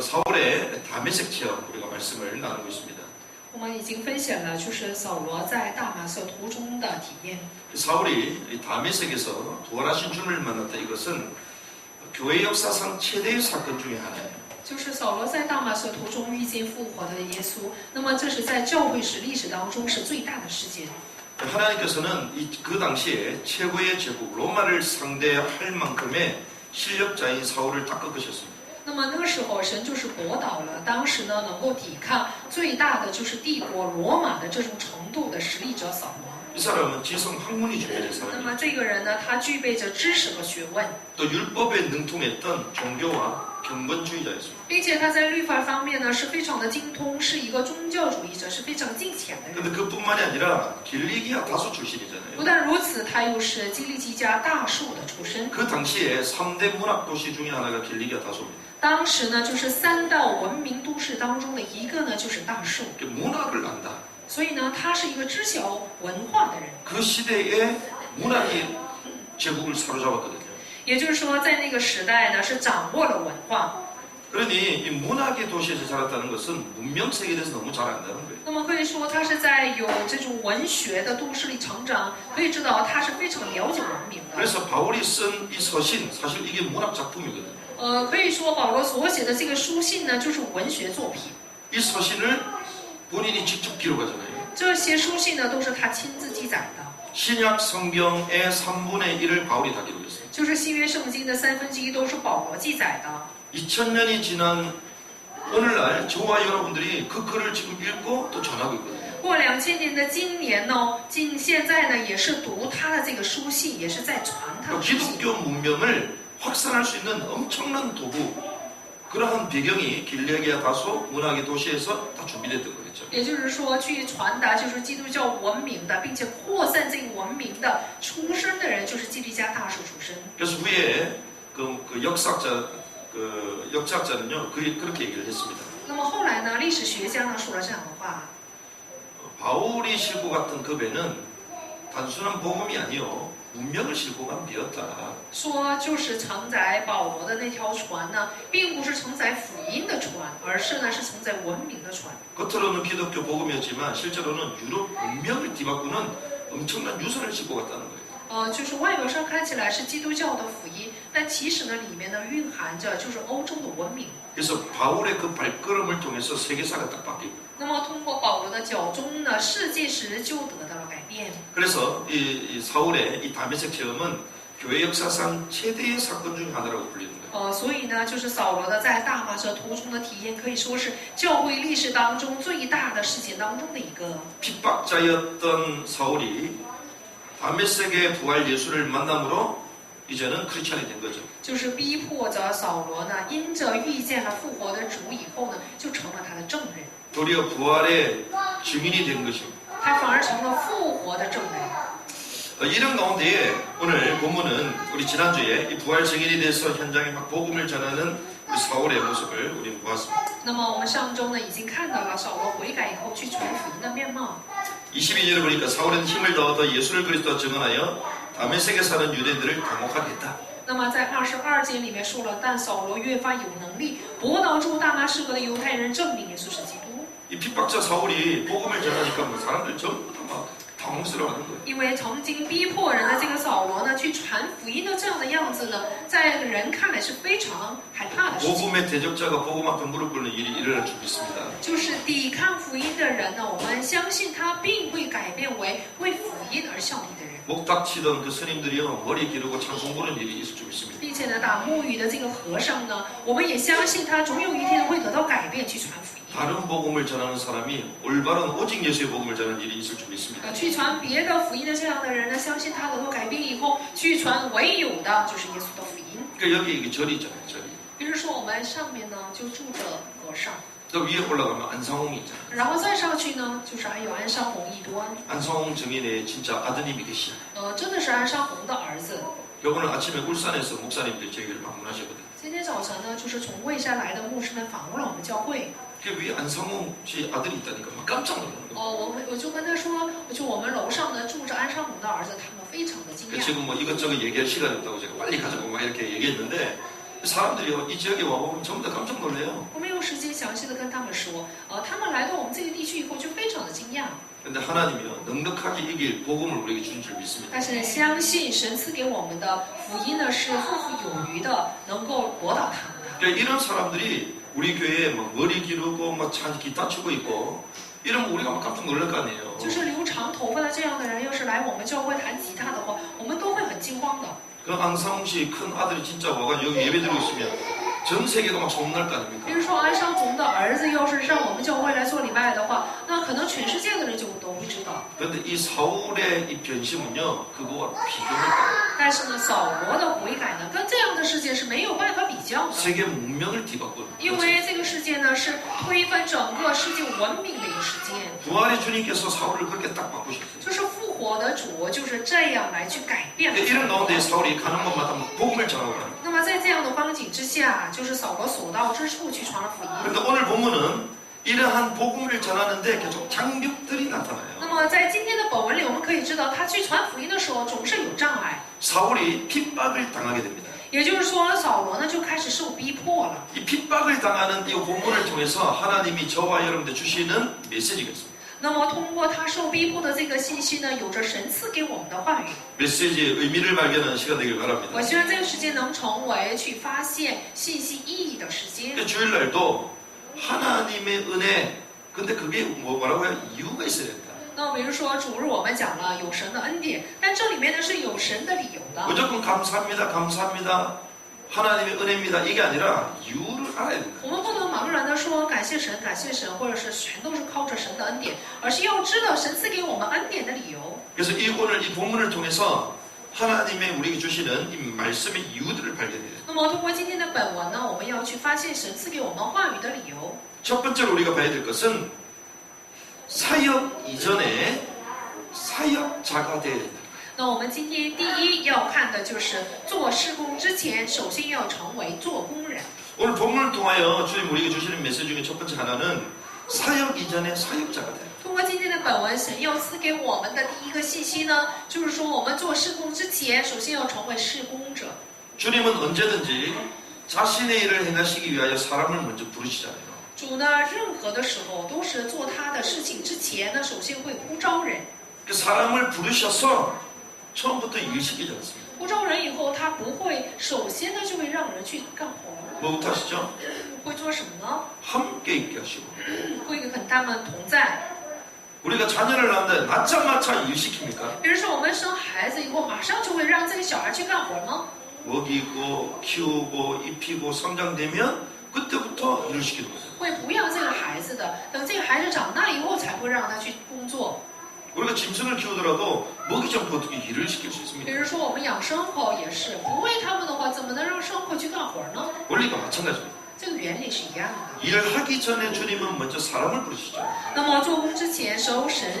사울의 다메섹 체험 우리가 말씀을 나누고 있습니다. 我们已经分享了，就是扫罗在大马色途中的体验。 사울이 다메섹에서 부활하신 주님을 만났다. 이것은 교회 역사상 최대의 사건 중에 하나예요. 就是扫罗在大马色途中遇见复活的耶稣，那么这是在教会史历史当中是最大的事件。 하나님께서는 그 당시에 최고의 제국 로마를 상대할 만큼의 실력자인 사울을 다 꺾으셨습니다. 那么那个时候，神就是驳倒了当时呢能够抵抗最大的就是帝国罗马的这种程度的实力者扫罗。 이 사람은 지성 학문이 준비된 那 사람이에요. 么这个人呢，他具备着知识和学问， 또 율법에 능통했던 종교와 경건주의자였습니다. 并且他在律法方面呢是非常的精通，是一个宗教主义者，是非常敬虔的人。 근데 그뿐만이 아니라 길리기아 다수 출신이잖아요. 不但如此，他又是基利基家大数的出身。 그 당시에 3대 문학 도시 중에 하나가 길리기아 다수입니다. 当时呢，就是三大文明都市当中的一个呢，就是大数。 문학을 안다. 所以呢，他是一个知晓文化的人。 그 시대에 문학이 제국을 사로잡았거든요. 也就是说，在那个时代呢，是掌握了文化。 그러니 이 문학의 도시에서 자랐다는 것은 문명 세계에 대해서 너무 잘 안다는 거예요. 那么可以说，他是在有这种文学的都市里成长，可以知道他是非常了解文明的。 그래서 바울이 쓴 이 서신 사실 이게 문학 작품이거든요. 可以说保罗所写的这个书信呢，就是文学作品。 이 서신을 본인이 직접 기록하잖아요. 这些书信呢，都是他亲自记载的， 신약 성경의 3분의 1을 바울이 다 기록했어요. 就是新约圣经的1/3都是保罗记载的。 2000년이 지난 오늘날 저와 여러분들이 그 글을 지금 읽고 또 전하고 있거든요. 过2000年的今年呢，现在呢，也是读他的这个书信，也是在传他的书信。 기독교 문명을 확산할 수 있는 엄청난 도구, 그러한 배경이 길리기아 다소 문학의 도시에서 다 준비됐던 거겠죠. 也就是说，去传达就是基督教文明的，并且扩散这个文明的出身的人，就是基利家大数出身。 그래서 후에 그 역사자는요, 그렇게 얘기를 했습니다. 那么后来呢，历史学家呢说了这样的话， 바울이 싣고 갔던 그 배는 단순한 복음이 아니요 문명을 싣고 간 배였다. 说就是承载保罗的那条船呢，并不是承载福音的船，而是呢是承载文明的船。 겉으로는 기독교 복음이었지만 실제로는 유럽 문명을 뒤바꾸는 엄청난 유산을 싣고 갔다는 거예요. 就是外表上看起来是基督教的福音，但其实呢里面呢蕴含着就是欧洲的文明。 그래서 바울의 그 발걸음을 통해서 세계사가 딱 바뀌고. 那么通过保罗的脚中呢，世界史就得到了改变。 그래서 이 사울의 이 다메섹 체험은 교회 역사상 최대의 사건 중 하나라고 불리는 거예요. 所以呢，就是扫罗的在大马色途中的体验，可以说是教会历史当中最大的事件当中的一个。 핍박자였던 사울이 다메섹의 부활 예수를 만남으로 이제는 크리스찬이 된 거죠. 就是逼迫着扫罗呢，因着遇见了复活的主以后呢，就成了他的证人。 도리어 부활의 증인이 된 것입니다. 他反而成了复活的证人。 이런 가운데에 오늘 본문은 우리 지난주에 이 부활 증인에 대해서 현장에 막 복음을 전하는 우리 사울의 모습을 우리는 보았습니다. 那么我们上周呢，已经看到了扫罗悔改以后去传福音的面貌。 22절을 보니까 사울은 힘을 더하여 예수를 그리스도 증언하여 다메섹에 사는 유대인들을 당혹하게 했다. 那么在22节里面说了，但扫罗越发有能力驳倒住大马士革的犹太人，证明耶稣是基督。 이 핍박자 사울이 복음을 전하니까 뭐 사람들 전부 다 막 당혹스러워하는 거예요. 因为曾经逼迫人的这个扫罗呢，去传福音的这样的样子呢，在人看来是非常害怕的事情。 복음의 대적자가 복음 앞에 무릎 꿇는 일이 일어날 줄 믿습니다. 就是抵抗福音的人呢，我们相信他并会改变为为福音而效力的人。 목닥치던 그 스님들이요 머리 기르고 찬송 부르는 일이 있을 줄 믿습니다. 并且呢，打木鱼的这个和尚呢，我们也相信他总有一天会得到改变，去传福音。 다른 복음을 전하는 사람이 올바른 오직 예수의 복음을 전하는 일이 있을 줄 믿습니다. 去传别的福音的这样的人呢，相信他得到改变以后，去传唯有的就是耶稣的福音。 그러니까 여기 이게 절이 있잖아요, 절이. 比如说我们上面呢就住着和尚， 또 위에 올라가면 안상홍이 있잖아요. 然后再上去呢，就是还有安山红一端， 안상홍 증인의 진짜 아드님이 계시죠. 真的是安山红的儿子。 오늘 아침에 울산에서 목사님들 저희를 방문하셨거든요. 今天早晨呢，就是从蔚山来的牧师们访问了我们教会。 그 위에 안상홍 씨 아들이 있다니까 막 깜짝 놀라는 거예요. 我就跟他说，就我们楼上呢住着安山红的儿子，他们非常的惊讶。 지금 뭐 이것저것 얘기할 시간이 없다고 제가 빨리 가자고 막 이렇게 얘기했는데 사람들이요 이 지역에 와보면 전부 다 깜짝 놀래요. 我们用时间详细的跟他们说，他们来到我们这个地区以后就非常的惊讶。 근데 하나님이요 넉넉하게 이길 복음을 우리에게 준 줄 믿습니다. 但是相信神赐给我们的福音呢是富富有余的，能够驳倒他们的。 그러니까 이런 사람들이 우리 교회에 막 머리 기르고 막 기타 치고 있고 이러면 우리가 막 깜짝 놀랄 거 아니에요. 就是留长头发的这样的人，要是来我们教会弹吉他的话，我们都会很惊慌的。 그럼 앙상홍 씨 큰 아들이 진짜 와가지고 여기 예배 드리고 있으면 전 세계가 막 소문날 거 아닙니까? 比如说安商总的儿子要是上我们教会来做礼拜的话，那可能全世界的人就都会知道。 그런데 이 사울의 이 변심은요 그거와 비교할 但是呢，扫罗的悔改呢，跟这样的世界是没有办法比较的。 세계 문명을 뒤바꾸는 因为这个世界呢是推翻整个世界文明的一个世界。 부활의 주님께서 사울을 그렇게 딱 바꾸셨어요. 就是复活的主就是这样来去改变了。 이런 가운데 사울이 가는 곳마다 막 복음을 전하고 가는 거예요. 那么在这样的光景之下，就是扫罗所到之处去传了福音。 그런데 오늘 본문은 이러한 복음을 전하는데 계속 장벽들이 那 나타나요. 么在今天的本文里，我们可以知道，他去传福音的时候总是有障碍。 사울이 핍박을 당하게 됩니다. 也就是说，扫罗呢就开始受逼迫了。 이 핍박을 당하는 이 본문을 통해서 하나님이 저와 여러분들 주시는 메시지가 있습니다. 那么通过他受逼迫的这个信息呢，有着神赐给我们的话语。 메시지의 의미를 발견하는 시간 되길 我 바랍니다. 希望这个时间能成为去发现信息意义的时间。 주일날도 하나님의 은혜, 근데 그게 뭐라고 해요? 이유가 있어야 된다. 那比如说主日我们讲了有神的恩典，但这里面呢是有神的理由的。 무조건 감사합니다, 감사합니다. 하나님의 은혜입니다. 이게 아니라 이유를 알아야 된다. 我们不能茫然的说感谢神，感谢神，或者是全都是靠着神的恩典，而是要知道神赐给我们恩典的理由。 그래서 오늘 이 본문을 통해서 하나님의 우리에게 주시는 이 말씀의 이유들을 발견해야 돼요. 那么通过今天的本文呢，我们要去发现神赐给我们话语的理由。 첫 번째로 우리가 봐야 될 것은 사역 이전에 사역자가 되어야 된다. 那我们今天第一要看的就是做事工之前，首先要成为做工人。 오늘 본문을 통하여 주님 우리에게 주시는 메시지 중에 첫 번째 하나는 사역 이전에 사역자가 돼요. 通过今天的本文，神要赐给我们的第一个信息呢，就是说我们做事工之前，首先要成为事工者。 주님은 언제든지 자신의 일을 행하시기 위하여 사람을 먼저 부르시잖아요. 主呢，任何的时候都是做他的事情之前呢，首先会呼召人。 그 사람을 부르셔서 처음부터 일 시키지 않습니다. 呼召人以后，他不会首先呢就会让人去干活， 뭐부터 하시죠? 会做什么呢？ 함께 있게 하시고 会跟他们同在。 우리가 자녀를 낳는데 낳자마자 일 시킵니까? 比如说我们生孩子以后，马上就会让这个小孩去干活吗？ 먹이고 키우고 입히고 성장되면 그때부터 일을 시키는 거죠. 会不要这个孩子的，等这个孩子长大以后才会让他去工作。 우리가 짐승을 키우더라도 먹이지 않고 어떻게 일을 시킬 수 比 있습니까? 如说我们养牲口也是，不喂他们的话，怎么能让牲口去干活呢？ 원리가 마찬가지입니다. 这个原理是一样的。 일을 하기 전에 주님은 먼저 사람을 부르시죠. 那么做工之前，神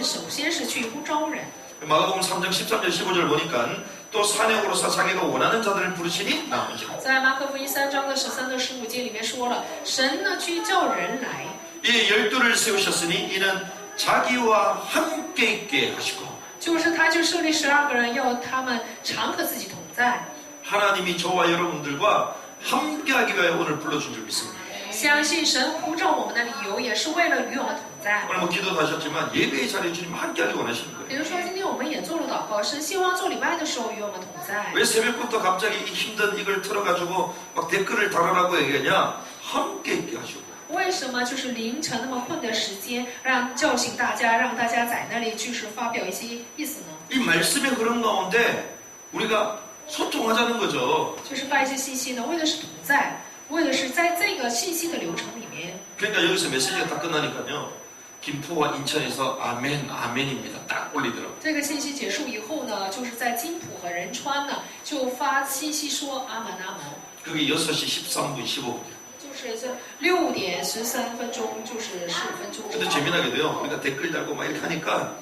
首先是去呼召人。 마가복음 3장 13절 15절 보니까 또 사역으로서 자기가 원하는 자들을 부르시니 나오죠. 在马可福音3章的13到15节里面说了，神呢去叫人来， 이 12를 세우셨으니 이는 자기와 함께 있게 하시고 就是他就设立12个人，要他们常和自己同在。 하나님이 저와 여러분들과 함께하기 위하여 오늘 불러준 줄 믿습니다. 相信神呼召我们的理由，也是为了与我们同在。 오늘 뭐 기도도 하셨지만 예배의 자리에 주님 함께하기 원하시는 比 거예요. 如说，今天我们也做了祷告，神希望做礼拜的时候与我们同在。 왜 새벽부터 갑자기 이 힘든 이걸 틀어가지고 막 댓글을 달아라고 얘기하냐? 함께 있게 하시고 为什么就是凌晨那么困的时间，让叫醒大家，让大家在那里就是发表一些意思呢？ 이 말씀의 흐름 가운데 우리가 소통하자는 거죠. 就是发一些信息呢，为的是同在，为的是在这个信息的流程里面。 그러니까 여기서 메시지가 다 끝나니까요. 김포와 인천에서 아멘, 아멘입니다. 딱 올리더라고요. 这个信息结束以后呢，就是在金浦和仁川呢，就发信息说阿门阿门。 그게 6시 13분, 15분이에요. 就是这6点13分钟，就是15分钟。 근데 재미나게도요. 우리가 댓글 달고 막 이렇게 하니까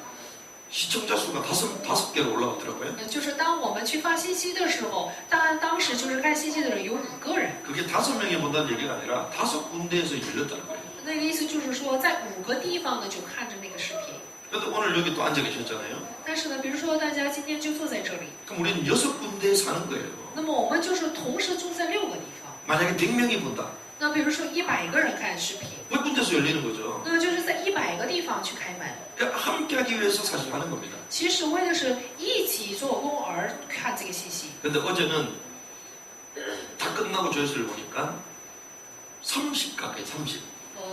시청자 수가 다섯 개로 올라오더라고요. 就是当我们去发信息的时候，当时就是看信息的人有5个人。 그게 5명이 본다는 얘기가 아니라 5군데에서 열렸다는 거예요. 那个意思就是说，在5个地方呢就看着那个视频。 그런데 오늘 여기 또 앉아 계셨잖아요. 但是呢，比如说大家今天就坐在这里， 그럼 우리는 6군데에 사는 거예요. 那么我们就是同时住在6个地方。 만약에 100명이 본다. 那比如说100个人看视频， 100군데서 열리는 거죠. 那就是在100个地方去开门。 함께하기 위해서 사실 하는 겁니다. 其实为的是一起做工而看这个信息。 근데 어제는 다 끝나고 조회수를 보니까 30 가까이 30.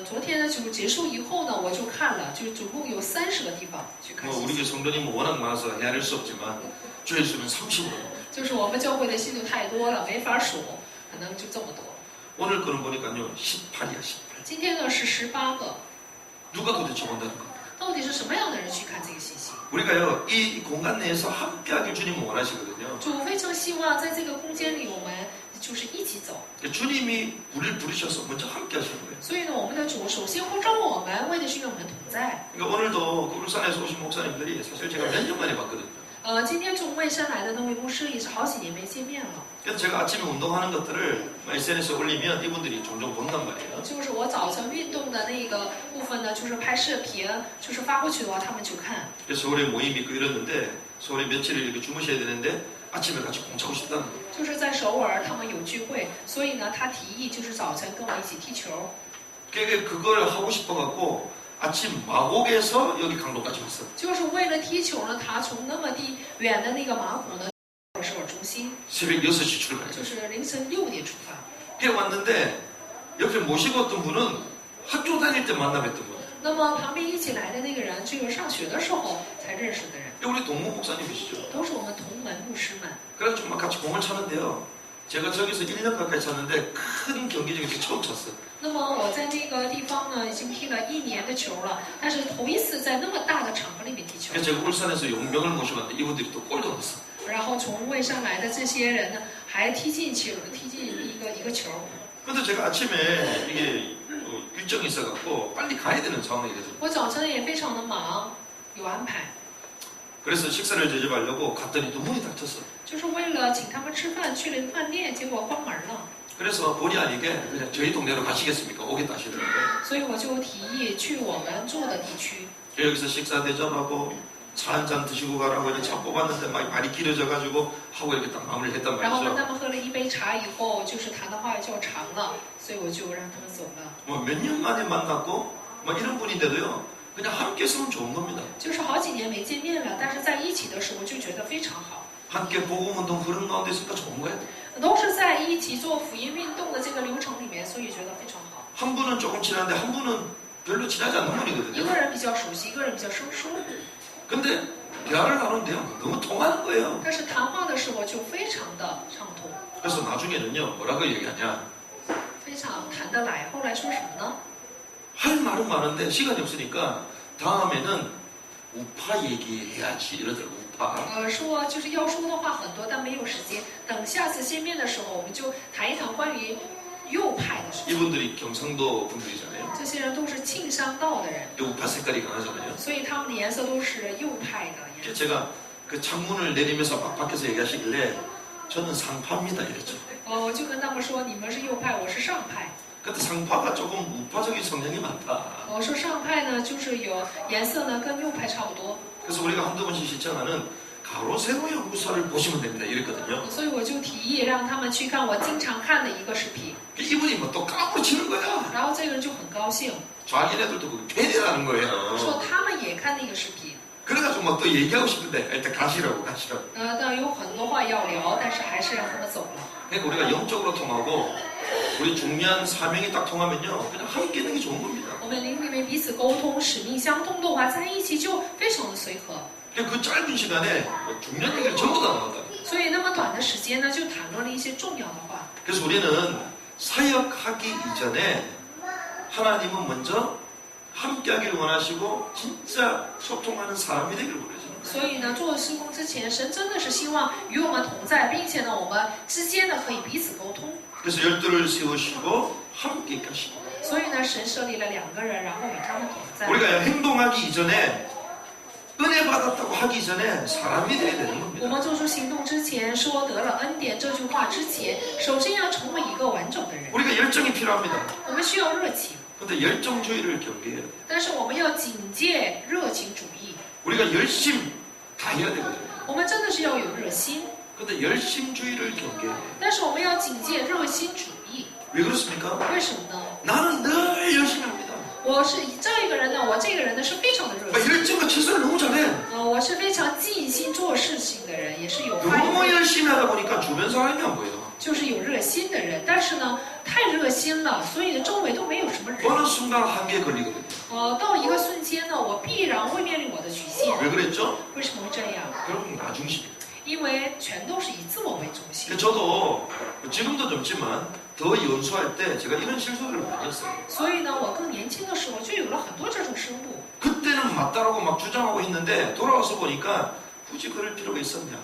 昨天呢就结束以后呢，我就看了，就总共有30个地方去看 뭐 信 우리 息。 교회 성도님은 워낙 많아서 헤아릴 수 없지만 조회수는 30으로. 就是我们教会的信徒太多了，没法数，可能就这么多。 오늘 거는 보니까요 18이야 18. 今天呢是18个， 누가 도대체 본다는 거? 到底是什么样的人去看这个信息？ 우리가요 이 공간 내에서 함께하길 주님은 원하시거든요. 主非常希望在这个空间里，我们就是一起走。 주님이 우리를 부르셔서 먼저 함께하시는 거예요. 所以呢，我们的主首先呼召我们，为的是与我们同在。 그러니까 오늘도 그 울산에서 오신 목사님들이 사실 제가 몇 년 만에 봤거든요. 今天从蔚山来的那位牧师也是好几年没见面了。 그래서 제가 아침에 운동하는 것들을 SNS에 올리면 이분들이 종종 본단 말이에요. 就是我早晨运动的那个部分呢，就是拍视频，就是发过去的话，他们就看。 그래서 서울에 모임이 있고 이랬는데 서울에 며칠을 이렇게 주무셔야 되는데 아침에 같이 공차고 싶다는 거예요. 就是在首尔，他们有聚会，所以呢，他提议就是早晨跟我一起踢球。 그걸 하고 싶어갖고 아침 마곡에서 여기 강동까지 왔어. 就是为了踢球呢，他从那么地远的那个马古呢，首尔中心， 새벽 6시 출발. 就是凌晨6点出发。 해 왔는데 옆에 모시고 왔던 분은 학교 다닐 때 만나뵀던 분. 那么旁边一起来的那个人，只有上学的时候才认识的人， 우리 동무 목사님이시죠. 都是我们同门牧师们。 그래가지고 막 같이 공을 차는데요. 제가 저기서 1년 가까이 찼는데 큰 경기장에서 처음 찼어요. 那么我在那个地方呢，已经踢了1年的球了，但是头一次在那么大的场合里面踢球。 그래서 제가 울산에서 용병을 모셔갔는데 이분들이 또 골도 넣었어. 然后从位上来的这些人呢，还踢进一个球。 근데 제가 아침에 이게 일정이 있어갖고 빨리 가야 되는 상황이거든요. 我早晨也非常的忙，有安排， 그래서 식사를 대접하려고 갔더니 또 문이 닫혔어. 就是为了请他们吃饭，去了一个饭店，结果关门了。 그래서 본의 아니게 그냥 저희 동네로 가시겠습니까? 오겠다 하시더라고요. 所以我就提议去我们住的地区。 여기서 식사 대접하고 차 한 잔 드시고 가라고 이제 차 뽑았는데 막 말이 길어져가지고 하고 이렇게 딱 마무리를 했단 然后跟 말이죠. 他们喝了一杯茶以后，就是谈的话较长了，所以我就让他们走了。 뭐 몇 년 만에 만났고 막 이런 분인데도요. 그냥 함께 있으면 좋은 겁니다. 就是好几年没见面了，但是在一起的时候就觉得非常好。 함께 복음운동 흐름 가운데 있으니까 좋은 거예요. 都是在一起做福音运动的这个流程里面，所以觉得非常好。 한 분은 조금 친한데 한 분은 별로 친하지 않는 一 분이거든요. 个人比较熟悉，一个人比较生疏， 근데 대화를 나누는데요. 너무 통하는 거예요. 但是谈话的时候就非常的畅通， 그래서 나중에는요. 뭐라고 얘기하냐. 非常谈得来。后来说什么呢？ 할 말은 많은데 시간이 없으니까 다음에는 우파 얘기해야지 이러더라고. 우파. 说就是要说的话很多，但没有时间。等下次见面的时候，我们就谈一谈关于右派的事情。 이분들이 경상도 분들이잖아요. 这些人都是庆山道的人， 우파 색깔이 강하잖아요. 所以他们的颜色都是右派的颜 그래서 色。 제가 그 창문을 내리면서 막 밖에서 얘기하시길래 저는 상파입니다 이랬죠. 我就跟他们说，你们是右派，我是上派。 근데 상파가 조금 우파적인 성향이 많다. 我说上派呢，就是有颜色呢跟右派差不多， 그래서 우리가 한두 번씩 실천하는 가로세로 연구소를 보시면 됩니다 이랬거든요. 所以我就提议让他们去看我经常看的一个视频。 이분이 뭐 또 까부치는 거야. 然后这个人就很高兴， 자기네들도 그게 패대라는 거예요. 说他们也看那个视频。 그래가지고 뭐 또 얘기하고 싶은데 일단 가시라고. 但有很多话要聊，但是还是让他们走了。 그러니까 우리가 영적으로 통하고 우리 중요한 사명이 딱 통하면요 그냥 함께 있는 게 좋은 겁니다. 我们灵里面彼此沟通，使命相通的话，在一起就非常的随和。 그냥 그 짧은 시간에 뭐 중요한 얘기를 전부 다 나왔다. 所以那么短的时间呢，就谈论了一些重要的话。 그래서 우리는 사역하기 이전에 하나님은 먼저 함께하기를 원하시고 진짜 소통하는 사람이 되기를 원하시는 거예요. 所以呢，做施工之前，神真的是希望与我们同在，并且呢，我们之间呢可以彼此沟通。 그래서 12를 세우시고 함께 있게 하시고 所以呢，神设立了2个人，然后与他们同在。 우리가 행동하기 이전에 은혜 받았다고 하기 전에 사람이 돼야 되는 我 겁니다. 们做出行动之前，说得了恩典这句话之前，首先要成为一个完整的人。 우리가 열정이 필요합니다. 我们需要热情， 근데 열정주의를 경계해야 돼요. 但是我们要警戒热情主义。 우리가 열심 다 해야 되거든요. 我们真的是要有热心， 근데 열심주의를 경계해야 돼요. 但是我们要警戒热心主义。왜 그렇습니까? 为什么呢？ 나는 늘 열심히 합니다. 我是这个人呢，我这个人呢是非常的热 막 心， 열정과 최선을 너무 잘해. 我是非常尽心做事情的人，也是有发 너무 言， 열심히 하다 보니까 주변 사람이 안 보여. 就是有热心的人。但是呢，太热心了，所以呢周围都没有什么人。 어느 순간 한계에 걸리거든요. 到一个瞬间呢，我必然会面临我的局限。 왜 그랬죠? 为什么会这样？ 결국 나 중심이에요. 因为全都是以自我为中心。 저도 지금도 젊지만 더 연수할 때 제가 이런 실수들을 많이 했어요. 所以呢，我更年轻的时候就有了很多这种失误。 그때는 맞다라고 막 주장하고 했는데 돌아와서 보니까 굳이 그럴 필요가 있었냐.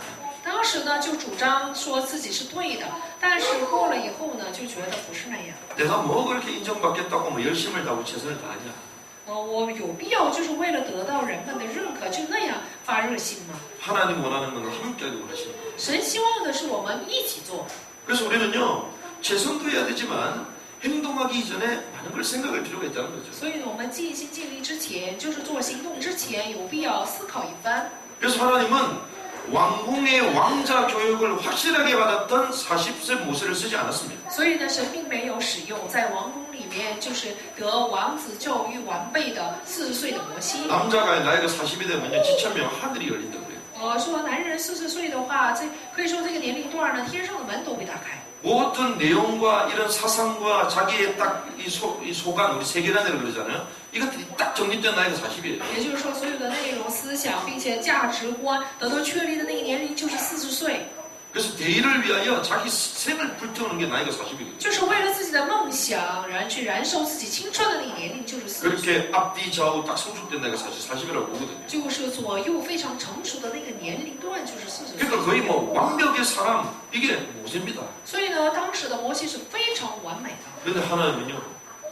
当时呢就主张说自己是对的，但是过了以后呢，就觉得不是那样。 내가 뭐 그렇게 인정받겠다고 뭐 열심을 다하고 최선을 다하냐. 我有必要就是为了得到人们的认可，就那样发热心吗？ 하나님 원하는 건 함께하기 원하시는 거예요. 神希望的是我们一起做。 그래서 우리는요, 최선도 해야 되지만 행동하기 이전에 많은 걸 생각할 필요가 있다는 거죠. 所以呢，我们尽心尽力之前，就是做行动之前，有必要思考一番。 그래서 하나님은 왕궁의 왕자 교육을 확실하게 받았던 40세 모세를 쓰지 않았습니다. 所以呢，神并没有使用在王宫里面就是得王子教育完备的40岁的摩西。 남자가 나이가 40이 되면요, 지천명 하늘이 열린다고 그래요. 说男人40岁的话，这可以说这个年龄段呢，天上的门都会打开。 모든 내용과 이런 사상과 자기의 딱 이 소관, 우리 세계관이라고 그러잖아요. 이것들이 딱 정립된 나이가 40이에요. 也就是说，所有的内容、思想，并且价值观得到确立的那个年龄就是40岁。 그래서 대의를 위하여 자기 생을 불태우는 게 나이가 40이거든요. 就是为了自己的梦想，然后去燃烧自己青春的那个年龄就是40岁， 그렇게 앞뒤 좌우 딱 성숙된 나이가 사실 40이라고 보거든요. 就是左右非常成熟的那个年龄段就是40岁。 그러니까 거의 뭐 완벽의 사람 이게 모세입니다. 所以呢，当时的摩西是非常完美的， 그런데 하나님은요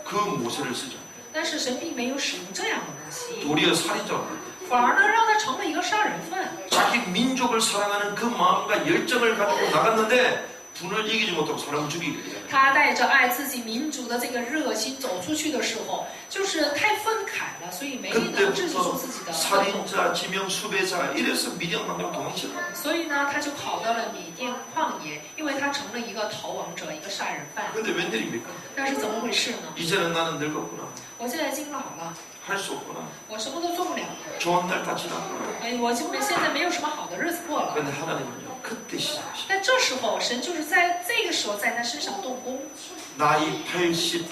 그 모세를 쓰죠. 但是神并没有使用这样的摩西， 도리어 살인자로. 反而呢让他成了一个杀人犯。 자기 민족을 사랑하는 그 마음과 열정을 가지고 나갔는데 분을 이기지 못하고 사람을 죽이게 돼요. 他带着爱自己民族的这个热心走出去的时候，就是太愤慨了，所以没能制止住 그때부터 自己的愤怒。 살인자, 지명 수배자 이래서 미디안 광야로 도망치는 거예요. 所以呢，他就跑到了缅甸旷野，因为他成了一个逃亡者，一个杀人犯。 근데 웬일입니까? 但是怎么回事呢？ 이제는 나는 늙었구나. 我现在已经老了， 할 수 없구나. 我什么都做不了。 좋은 날 다 지났구나. 我现在没有什么好的日子过了。 그런데 하나님은요 그때 시작하시죠. 但这时候，神就是在这个时候在他身上动工， 나이 80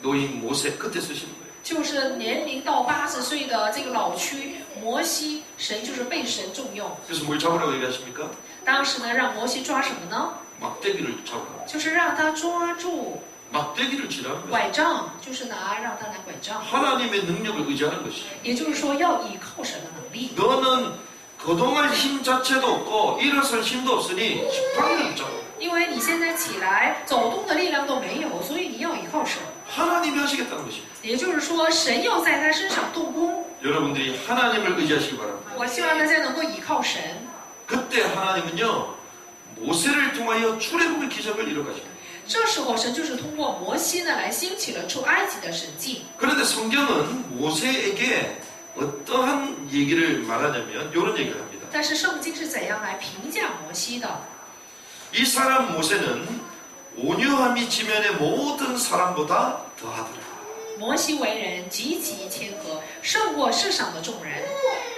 노인 모세 그때 쓰시는 거예요. 就是年龄到80岁的这个老区摩西，神就是被神重用。 그래서 뭘 잡으라고 얘기하십니까? 当时呢，让摩西抓什么呢？ 막대기를 잡으라고. 就是让他抓住 막대기를 지라는 거예요. 拐杖，就是让他拿拐杖， 하나님의 능력을 의지하는 것이죠. 也就是说要依靠神的能力。 너는 거동할 힘 자체도 없고 일어설 힘도 없으니 방을 잡아. 因为你现在起来走动的力量都没有，所以你要依靠神。 하나님이 하시겠다는 것입니다. 也就是说，神要在他身上动工。 여러분들이 하나님을 의지하시기 바랍니다. 我希望大家能够依靠神。 그때 하나님은요 모세를 통하여 출애굽의 기적을 이뤄가십니다. 这时候，神就是通过摩西呢来兴起了出埃及的神迹。 그런데 성경은 모세에게 어떠한 얘기를 말하냐면 이런 얘기를 합니다. 但是圣经是怎样来评价摩西的？ 이 사람 모세는 온유함이 지면의 모든 사람보다 더하더라. 摩西为人极其谦和，胜过世上的众人。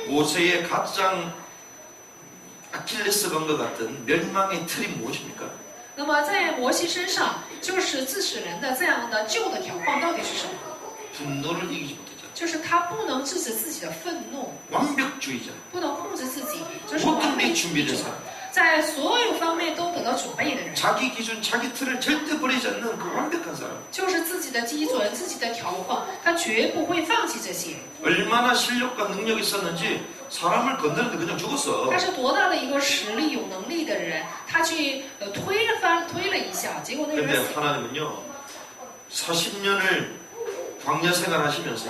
모세의 가장 아킬레스건과 같은 멸망의 틀이 무엇입니까? 那么在摩西身上，就是自使人的这样的旧的条框到底是什么？ 분노를 이기지 못했잖아. 就是他不能制止自己的愤怒， 완벽주의자. 不能控制自己，就是完 모든 美 게 主义 준비된 者， 사람. 在所有方面都得到准备的人， 자기 기준, 자기 틀을 절대 버리지 않는 그 완벽한 사람. 就是自己的基准、自己的条框，他绝不会放弃这些。 얼마나 실력과 능력이 있었는지 사람을 건드는데 그냥 죽었어. 他是多大的一个实力、有能力的人，他去推了一下，结果那个 근데 人死了。 하나님은요 40년을 광야 생활하시면서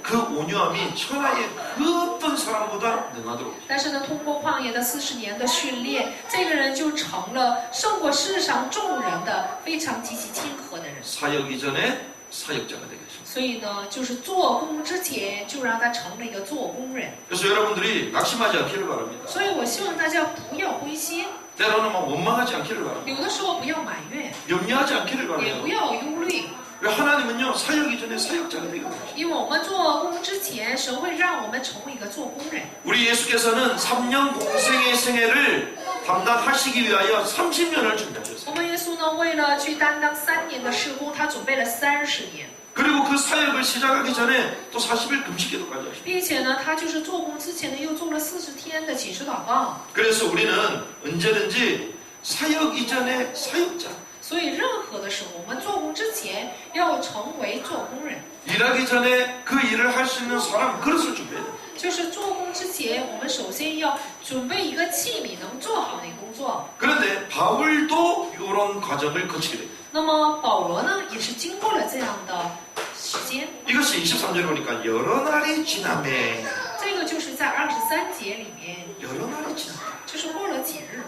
그 온유함이 천하의 그 어떤 사람보다 능하도록. 但是呢，通过旷野的40年的训练，这个人就成了胜过世上众人的非常极其谦和的人。 사역 이전에 사역자가 되게 하십니다. 所以呢，就是做工之前就让他成了一个做工人。 그래서 여러분들이 낙심하지 않기를 바랍니다. 所以我希望大家不要灰心。 때로는 막 원망하지 않기를 有 바랍니다. 的时候不要埋怨， 염려하지 않기를 也 바랍니다. 不要忧虑， 왜 하나님은요 사역이 전에 사역자가 되게 하십니다. 因为我们做工之前，神会让我们成为一个做工人。 우리 예수께서는 3년 공생의 생애를 담당하시기 위하여 30년을 준비하셨어요. 我们耶稣呢，为了去担当3年的事工，他准备了30年， 그리고 그 사역을 시작하기 전에 또 40일 금식기도까지 하셨어요. 并且呢，他就是做工之前呢，又做了40天的祈求祷告。 그래서 우리는 언제든지 사역 이전에 사역자, 所以任何的时候，我们做工之前要成为做工人， 일하기 전에 그 일을 할 수 있는 사람 그릇을 준비해야 돼요. 就是做工之前，我们首先要准备一个器皿，能做好你工作。 그런데 바울도 이런 과정을 거치게 돼요. 那么保罗呢，也是经过了这样的时间。 이것이 23절에 보니까 여러 날이 지나매 这个就是在23节里面， 여러 날이 지나매 就是过了几日。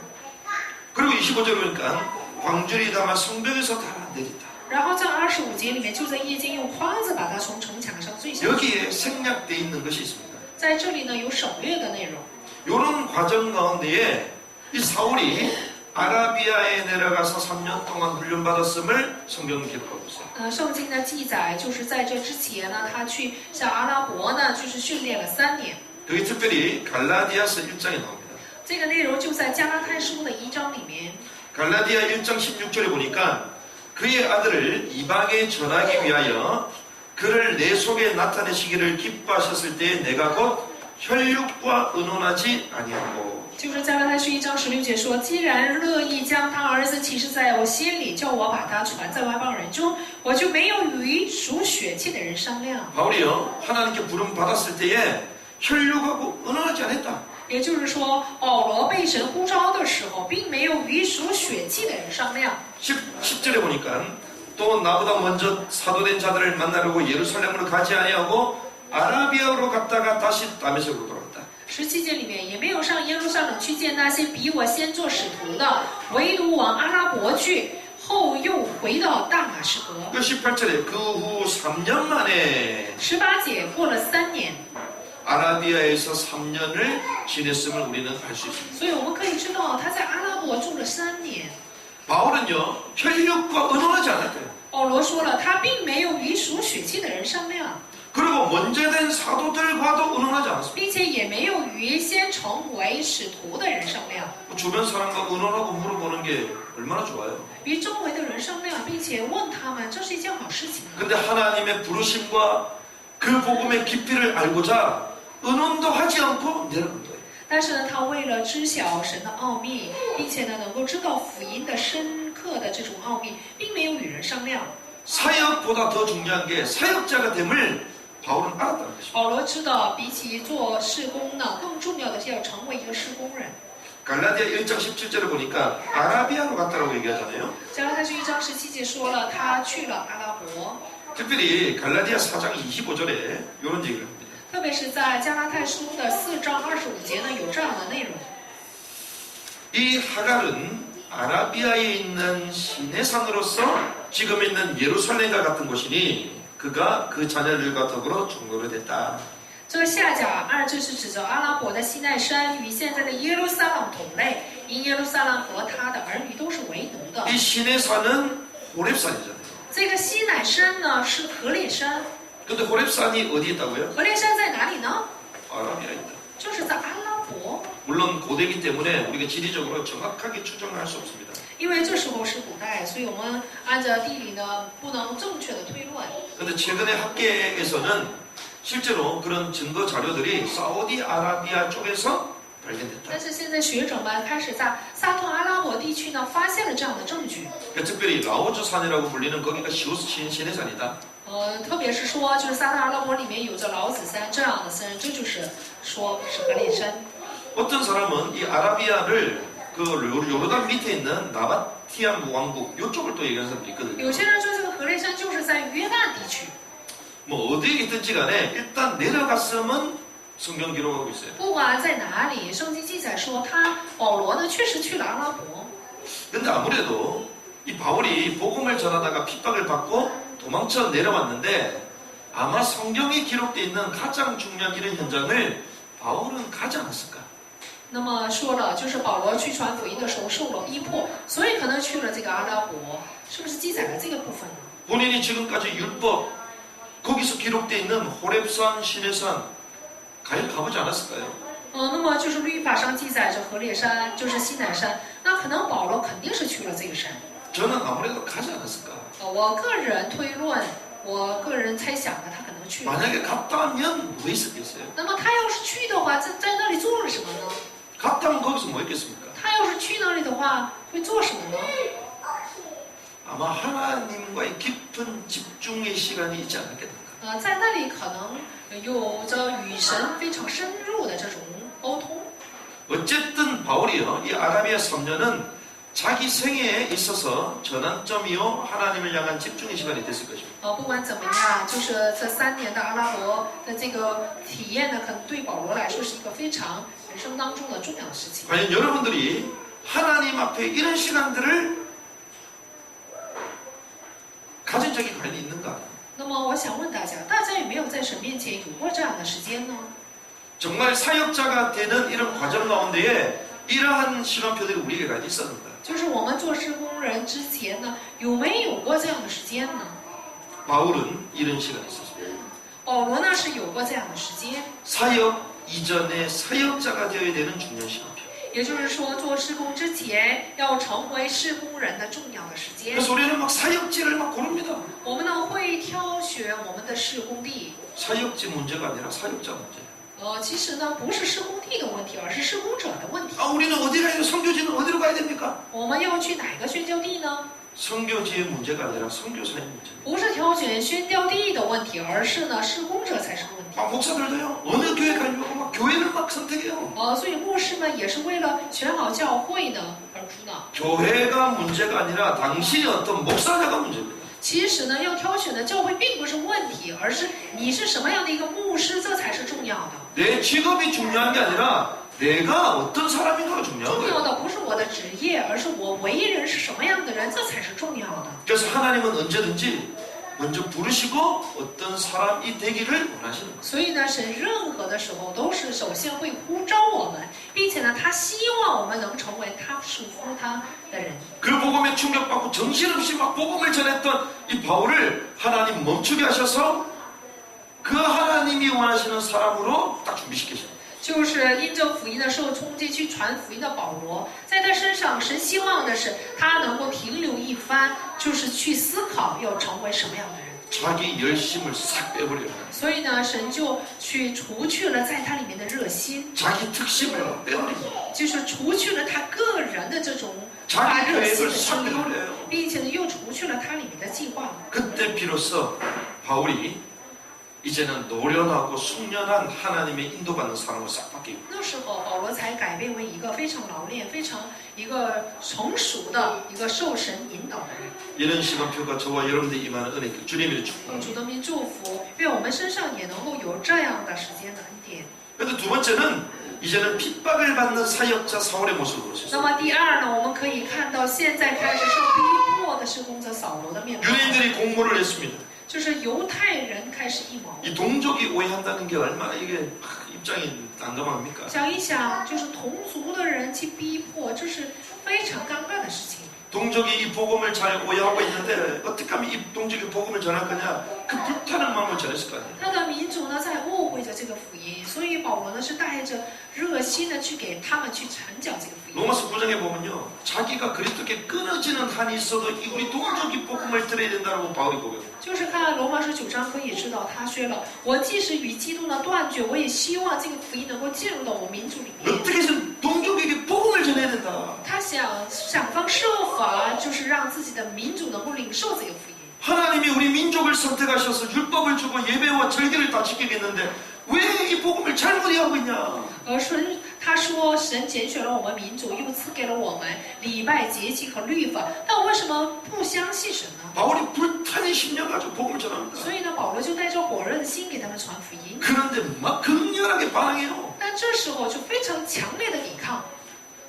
그리고 25절에 보니까 광주리 담아 성벽에서 달아내린다. 然后在25节里面，就在夜间用筐子把它从城墙上坠下。 여기에 생략되어 있는 것이 있습니다. 在这里呢，有省略的内容。 이런 과정 가운데에 이 사울이 아라비아에 내려가서 3년 동안 훈련받았음을 성경은 기록하고 있어요. 圣经的记载就是在这之前呢，他去向阿拉伯呢，就是训练了3年。 그게 특별히 갈라디아서 1장에 나옵니다. 这个内容就在加拉太书的1章里面。 갈라디아 1장 16절에 보니까 그의 아들을 이방에 전하기 위하여 그를 내 속에 나타내시기를 기뻐하셨을 때에 내가 곧 혈육과 의논하지 아니하고 就是加拉太书1章16节说：“既然乐意将他儿子启示在我心里，叫我把他传在外邦人中，我就没有与属血气的人商量。” 바울이요 하나님께 부름 받았을 때에 혈육하고 의논하지 않았다. 也就是说，保罗被神呼召的时候，并没有与属血气的人商量。 10절에 보니까 또 나보다 먼저 사도된 자들을 만나려고 예루살렘으로 가지 아니하고 아라비아로 갔다가 다시 다메섹으로 돌아갔다. 17节里面也没有上耶路撒冷去见那些比我先做使徒的，唯独往阿拉伯去，后又回到大马士革。 그 18절에 그 후 3년 만에 18节过了3年， 아라비아에서 3년을 지냈음을 우리는 알 수 있습니다. 所以我们可以知道他在阿拉伯住了3年。 바울은요 혈육과 의논하지 않았대요. 保罗说了，他并没有与属血气的人商量， 그리고 먼저 된 사도들과도 의논하지 않았습니다. 并且也没有与先成为使徒的人商量， 주변 사람과 의논하고 물어보는 게 얼마나 좋아요. 与周围的人商量，并且问他们，这是一件好事情啊。 근데 하나님의 부르심과 그 복음의 깊이를 알고자 의논도 하지 않고 내려간 거예요. 但是呢，他为了知晓神的奥秘，并且呢，能够知道福音的深刻的这种奥秘，并没有与人商量。 사역보다 더 중요한 게 사역자가 됨을 바울은 알았다는 것입니다. 保罗知道，比起做事工呢，更重要的是要成为一个事工人。 갈라디아 1장 17절에 보니까 아라비아로 갔다라고 얘기하잖아요. 加拉太书1章17节说了，他去了阿拉伯， 특별히 갈라디아 4장 25절에 이런 얘기를 합니다. 特别是在加拉太书的4章25节呢，有这样的内容。 이 하갈은 아라비아에 있는 시내산으로서 지금 있는 예루살렘과 같은 곳이니 그가 그 자녀들과 더불어 종로를 됐다. 这个下甲2就是指着阿拉伯的西奈山，与现在的耶路撒冷同类，因耶路撒冷和他的儿女都是为奴的。 이 시내산은 호렙산이잖아요. 这个西乃山呢是何烈山， 근데 호렙산이 어디에 있다고요? 何烈山在哪里呢？ 아라비아에 있다. 就是在阿拉伯。 물론 고대이기 때문에 우리가 지리적으로 정확하게 추정할 수 없습니다. 因为这时候是古代，所以我们按照地理呢不能正确的推论。 근데 최근에 학계에서는 실제로 그런 증거 자료들이 사우디아라비아 쪽에서 발견됐다. 但是现在学者们开始在萨特阿拉伯地区呢发现了这样的证据。 그러니까 특별히 라오즈산이라고 불리는 거기가 시내산이다. 特别是说，就是萨特阿拉伯里面有着老子山这样的山，这就是说是何烈山。 어떤 사람은 이 아라비아를 그 요르단 밑에 있는 나바티안 왕국 이쪽을 또 얘기하는 사람도 있거든요. 有些人说这个何烈山就是在约旦地区。 뭐 어디에 있든지 간에 일단 내려갔으면 성경 기록하고 있어요. 不管在哪里，圣经记载说保罗呢确实去了阿拉伯。 근데 아무래도 이 바울이 복음을 전하다가 핍박을 받고 도망쳐 내려왔는데 아마 성경에 기록되어 있는 가장 중요한 이런 현장을 바울은 가지 않았을까? 那么说了，就是保罗去传福音的时候受了逼迫，所以可能去了这个阿拉伯，是不是记载了这个部分呢？ 본인이 지금까지 율법 거기서 기록되어 있는 호렙산, 시내산 과연 가보지 않았을까요? 那么就是律法上记载着何烈山，就是西乃山，那可能保罗肯定是去了这个山。 저는 아무래도 가지 않았을까? 我个人推论，我个人猜想的，他可能去了。 만약에 갔다 하면 뭐 있었겠어요? 那么他要是去的话，在那里做了什么呢？ 갔다 하면 거기서 뭐 했겠습니까? 他要是去那里的话，会做什么呢？ 아마 하나님과의 깊은 집중의 시간이 있지 않았겠는가? 在那里可能有着与神非常深入的这种沟通。 어쨌든 바울이요, 이 아라비아 3년은 자기 생애에 있어서 전환점이요, 하나님을 향한 집중의 시간이 됐을 것입니다. 不管怎么样，就是这3年的阿拉伯的这个体验呢，可能对保罗来说是一个非常人生当中的重要的事情。 과연 여러분들이 하나님 앞에 이런 시간들을 가진 적이 과연 있는가? 那么我想问大家，大家有没有在神面前有过这样的时间呢？ 정말 사역자가 되는 이런 과정 가운데에 이러한 시간표들이 우리에게 가 있었는가? 就是我们做施工人之前呢，有没有过这样的时间呢？ 바울은 이런 시간이 있었습니다. 保罗呢是有过这样的时间， 사역 이전에 사역자가 되어야 되는 중요한 시간표. 也就是说做施工之前要成为施工人的重要的时间。 그래서 우리는 막 사역지를 막 고릅니다. 我们呢会挑选我们的施工地。 사역지 문제가 아니라 사역자 문제예요. 其实呢不是施工地的问题，而是施工者的问题。 아, 우리는 어디 가야 돼요? 선교지는 어디로 가야 됩니까? 我们要去哪个宣教地呢？ 선교지의 문제가 아니라 선교사의 문제예요. 不是挑选宣教地的问题，而是呢施工者才是个问题。 아, 목사들도요. 어느 교회 가려고 막 교회를 막 선택해요. 所以牧师们也是为了选好教会呢而出呢。 교회가 문제가 아니라 당신이 어떤 목사자가 문제입니다. 其实呢，要挑选的教会并不是问题，而是你是什么样的一个牧师，这才是重要的。 내 직업이 중요한 게 아니라 내가 어떤 사람인가가 중요한 重 거예요. 要的不是我的职业，而是我为人是什么样的人，这才是重要的。 그래서 하나님은 언제든지 먼저 부르시고 어떤 사람이 되기를 원하시는 거예요. 所以呢，神任何的时候都是首先会呼召我们，并且呢，他希望我们能成为他属乎他的人。 그 복음에 충격받고 정신없이 막 복음을 전했던 이 바울을 하나님 멈추게 하셔서 그 하나님이 원하시는 사람으로 딱 준비시키셨어요. 就是因着福音的受冲击去传福音的保罗，在他身上，神希望的是他能够停留一番，就是去思考要成为什么样的人。 자기 열심을 싹 빼버려요. 所以呢，神就去除去了在他里面的热心， 자기 특심을 막 빼버립니다. 就是除去了他个人的这种 자기 热心 계획을 的 싹 心理， 빼버려요. 并且呢，又除去了他里面的计划。 그때 비로소 바울이 이제는 노련하고 숙련한 하나님의 인도받는 사람으로 싹 바뀌고 那时候，保罗才改变为一个非常老练、非常一个成熟的一个受神引导的人。 이런 시간표가 저와 여러분들 임하는 은혜 주님의 축복. 主的名祝福，愿我们身上也能够有这样的时间的恩典。 그런데 두 번째는 이제는 핍박을 받는 사역자 사울의 모습을 볼 수 那 있어요. 么第二呢，我们可以看到现在开始受逼迫的施工者扫罗的面貌， 유대인들이 공모를 했습니다. 就是犹太人开始阴谋。 이 동족이 오해한다는 게 얼마나 이게 입장이 난감합니까? 想一想，就是同族的人去逼迫，这是非常尴尬的事情。 동족이 이 복음을 잘 오해하고 있는데 어떻게 하면 이 동족이 복음을 전할 거냐? 그 불타는 마음을 전했을 거 아니에요. 他的民族呢在误会着这个福音，所以保罗呢是带着热心的去给他们去传讲这个福音。 로마서 9장에 보면요. 자기가 그리스도께 끊어지는 한이 있어도 이 우리 동족이 복음을 들어야 된다고 바울이 고백해요. 就是看罗马书9章可以知道，他说了：“我即使与基督呢断绝，我也希望这个福音能够进入到我民族里面。” 어떻게든 동족에게 복음을 전해야 된다. 他想方设法，就是让自己的民族能够领受这个福音。 하나님이 우리 민족을 선택하셔서 율법을 주고 예배와 절기를 다 지키겠는데 왜 이 복음을 잘못 이해하고 있냐? 他说神拣选了我们民族，又赐给了我们礼拜节期和律法，但我为什么不相信神呢？ 바울이 불타는 심령 가지고 복음을 전합니다. 所以呢，保罗就带着火热的心给他们传福音。 그런데 막 극렬하게 반항해요. 但这时候就非常强烈的抵抗，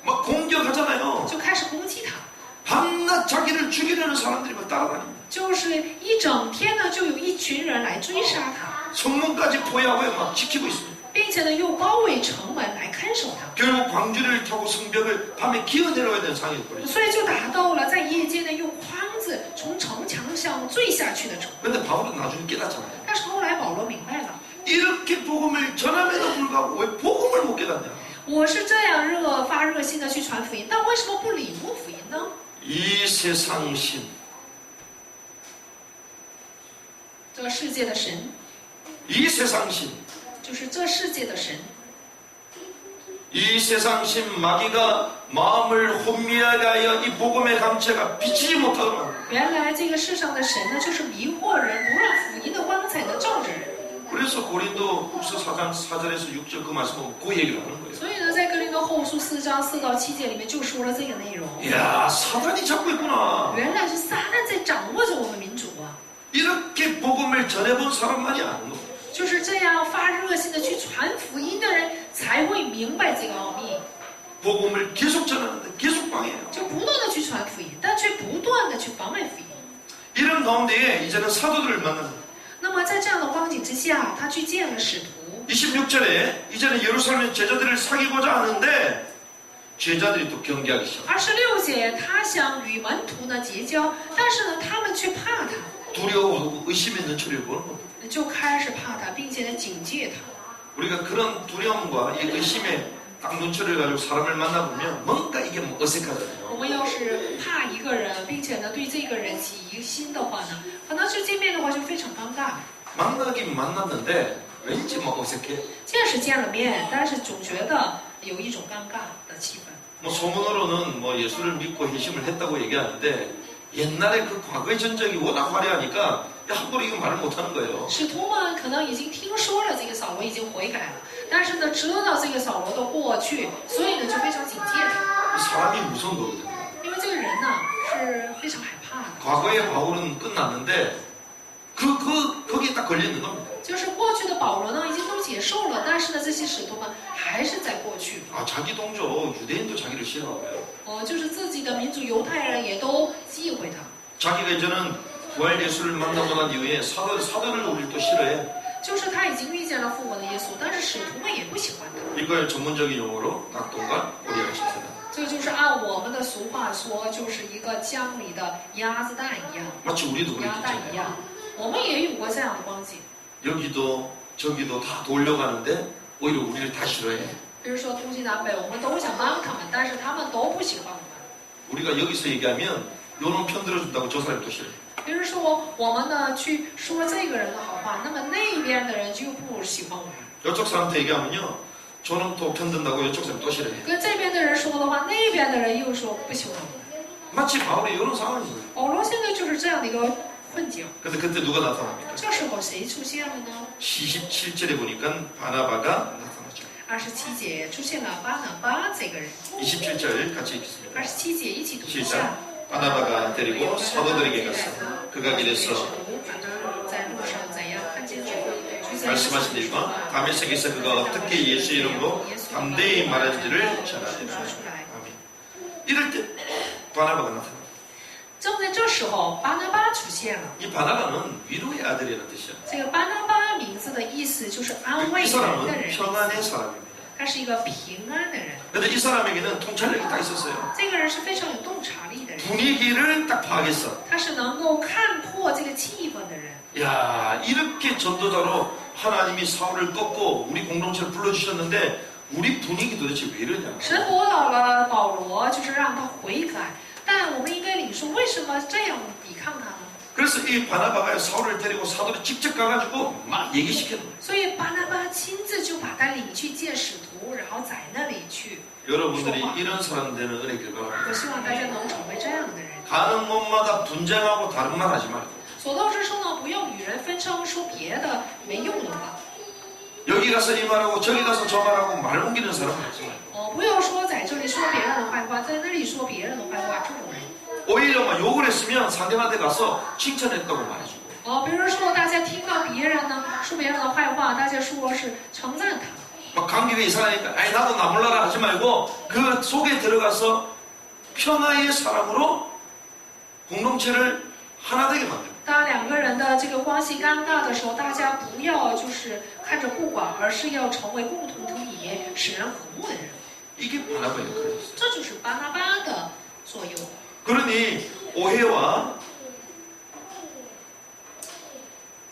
막 공격하잖아요. 就开始攻击他， 밤낮 자기를 죽이려는 사람들이 막 따라다닙니다. 就是一整天呢，就有一群人来追杀他， 성문까지 포위하고 막 지키고 있습니다. 并且呢又包围城门来看守他。 결국 광주리를 타고 성벽을 밤에 기어 내려와야 되는 상황이 벌어졌어요. 所以就达到了在夜间呢用筐子从城墙上坠下去的程度。 근데 바울은 나중에 깨닫잖아요. 但是后来保罗明白了， 이렇게 복음을 전함에도 불구하고 왜 복음을 못 깨닫냐? 我是这样发热心的去传福音，但为什么不领悟福音呢？ 이 세상 신, 这个世界的神， 이 세상 신, 就是这世界的神。 이 세상 신 마귀가 마음을 혼미하게 하여 이 복음의 강체가 비치지 못하도록. 原来这个世上的神呢，就是迷惑人，不让福音的光彩能照着人。 그래서 고린도 후서 4장 4절에서 6절 그 말씀은 그 얘기를 하는 거예요. 所以呢，在哥林多后书4章4到7节里面就说了这个内容。 이야, 사단이 잡고 있구나. 原来是撒旦在掌握着我们民主啊， 이렇게 복음을 전해본 사람만이 아는 거예요. 就是这样发热心的去传福音的人才会明白这个奥秘， 복음을 계속 전하는데 계속 방해해요. 就不断的去传福音，但却不断的去妨碍福音。 이런 가운데에 이제는 사도들을 만납니다. 那么在这样的光景之下，他去见了使徒。 26절에 이제는 예루살렘 제자들을 사귀고자 하는데 제자들이 또 경계하기 시작. 26节，他想与门徒呢结交，但是呢，他们却怕他， 두려워하고 의심의 눈초리를 보는 겁니다. 就开始怕他，并且呢警戒他。 우리가 그런 두려움과 이 의심의 딱 눈초리를 가지고 사람을 만나보면 뭔가 이게 뭐 我 어색하잖아요. 们要是怕一个人，并且呢对这个人起疑心的话呢，可能去见面的话就非常尴尬。 만나긴 만났는데 왠지 뭐 어색해. 见是见了面，但是总觉得有一种尴尬的气氛。 뭐 소문으로는 뭐 예수를 믿고 회심을 했다고 얘기하는데 옛날에 그 과거의 전적이 워낙 화려하니까 함부로 이거 말을 못하는 거예요. 使徒们可能已经听说了这个扫罗已经悔改了，但是呢，知道这个扫罗的过去，所以呢就非常警戒他， 사람이 무서운 거거든요. 因为这个人呢是非常害怕的。 과거의 바울은 끝났는데 거기에 딱 걸려있는 겁니다. 就是过去的保罗呢已经都接受了，但是呢这些使徒们还是在过去。 아, 자기 동조 유대인도 자기를 싫어하고요. 就是自己的民族犹太人也都忌讳他， 자기가 이제는 부활 예수를 만나고 난 이후에 사도를 우리를 또 싫어해. 就是他已经遇见了复活的耶稣，但是使徒们也不喜欢他。 이걸 전문적인 용어로 낙동과 오리알 신세다. 这个就是按我们的俗话说，就是一个江里的鸭子蛋一样， 마치 우리도 鸭蛋一 그랬잖아요. 样。我们也有过这样的光景， 여기도 저기도 다 돌려가는데 오히려 우리를 다 싫어해. 比如说东西南北，我们都想帮他们，但是他们都不喜欢我们。 우리가 여기서 얘기하면 요놈 편들어준다고 저 사람이 또 싫어해. 比如说我们呢去说这个人的好话，那么那边的人就不喜欢我们。 이쪽 사람한테 얘기하면요. 저놈 또 편든다고 이쪽 사람이 또 싫어해. 跟这边的人说的话，那边的人又说不喜欢我们。 마치 바울이 이런 상황이에요. 保罗现在就是这样的一个困境。 근데 그때 누가 나타납니까? 这时候谁出现了呢？ 27절에 보니까 바나바가 나타나죠. 27节出现了巴拿巴这个人。 27절 같이 읽겠습니다. 27节一起读一 시작. 下。 바나바가 데리고 사도들에게 갔어. 그가 길에서 在路上怎样看见主？ 말씀하신 일과 다메섹에서 그가 어떻게 예수 이름으로 담대히 말하는지를 전하리라. 아멘. 이럴 때 바나바가 나타납니다. 正在这时候，巴拿巴出现了。 이 바나바는 위로의 아들이라는 뜻이야. 这个巴拿巴名字的意思就是安慰 이 人的 사람은 人， 평안의 사람입니다. 他是一个平安的人。 근데 이 사람에게는 통찰력이 딱 있었어요. 这个人是非常有洞察力的人， 분위기를 딱 파악했어. 他是能够看破这个气氛的人。 야, 이렇게 전도자로 하나님이 사울을 꺾고 우리 공동체를 불러주셨는데 우리 분위기 도대체 왜 이러냐. 神驳倒了保罗，就是让他悔改，但我们应该领受为什么这样抵抗他呢？ 그래서 이 바나바가 사울을 데리고 사도를 직접 가가지고 막 얘기시켰는 거예요. 所以巴拿巴亲自就把他领去见使徒，然后在那里去。 여러분들이 이런 사람 되는 은혜길 바랍니다. 我希望大家能成为这样的人。 가는 곳마다 분쟁하고 다른 말 하지 말고 所到之处呢，不要与人纷争，说别的没用的话。 여기 가서 이 말하고 저기 가서 저 말하고 말 옮기는 사람 하지 말고 不要说在这里说别人的坏话，在那里说别人的坏话，这种人。 오히려 막 욕을 했으면 상대방한테 가서 칭찬했다고 말해주고 比如说大家听到别人呢说别人的坏话，大家说是称赞他。 막 관계가 이상하니까 아이 나도 나 몰라라 하지 말고 그 속에 들어가서 평화의 사람으로 공동체를 하나 되게 만들고 当两个人的这个关系尴尬的时候，大家不要就是看着不管，而是要成为共同体里面使人和睦的人。 이게 바나바 역할이었어요. 这就是巴拿巴的作用。 그러니 오해와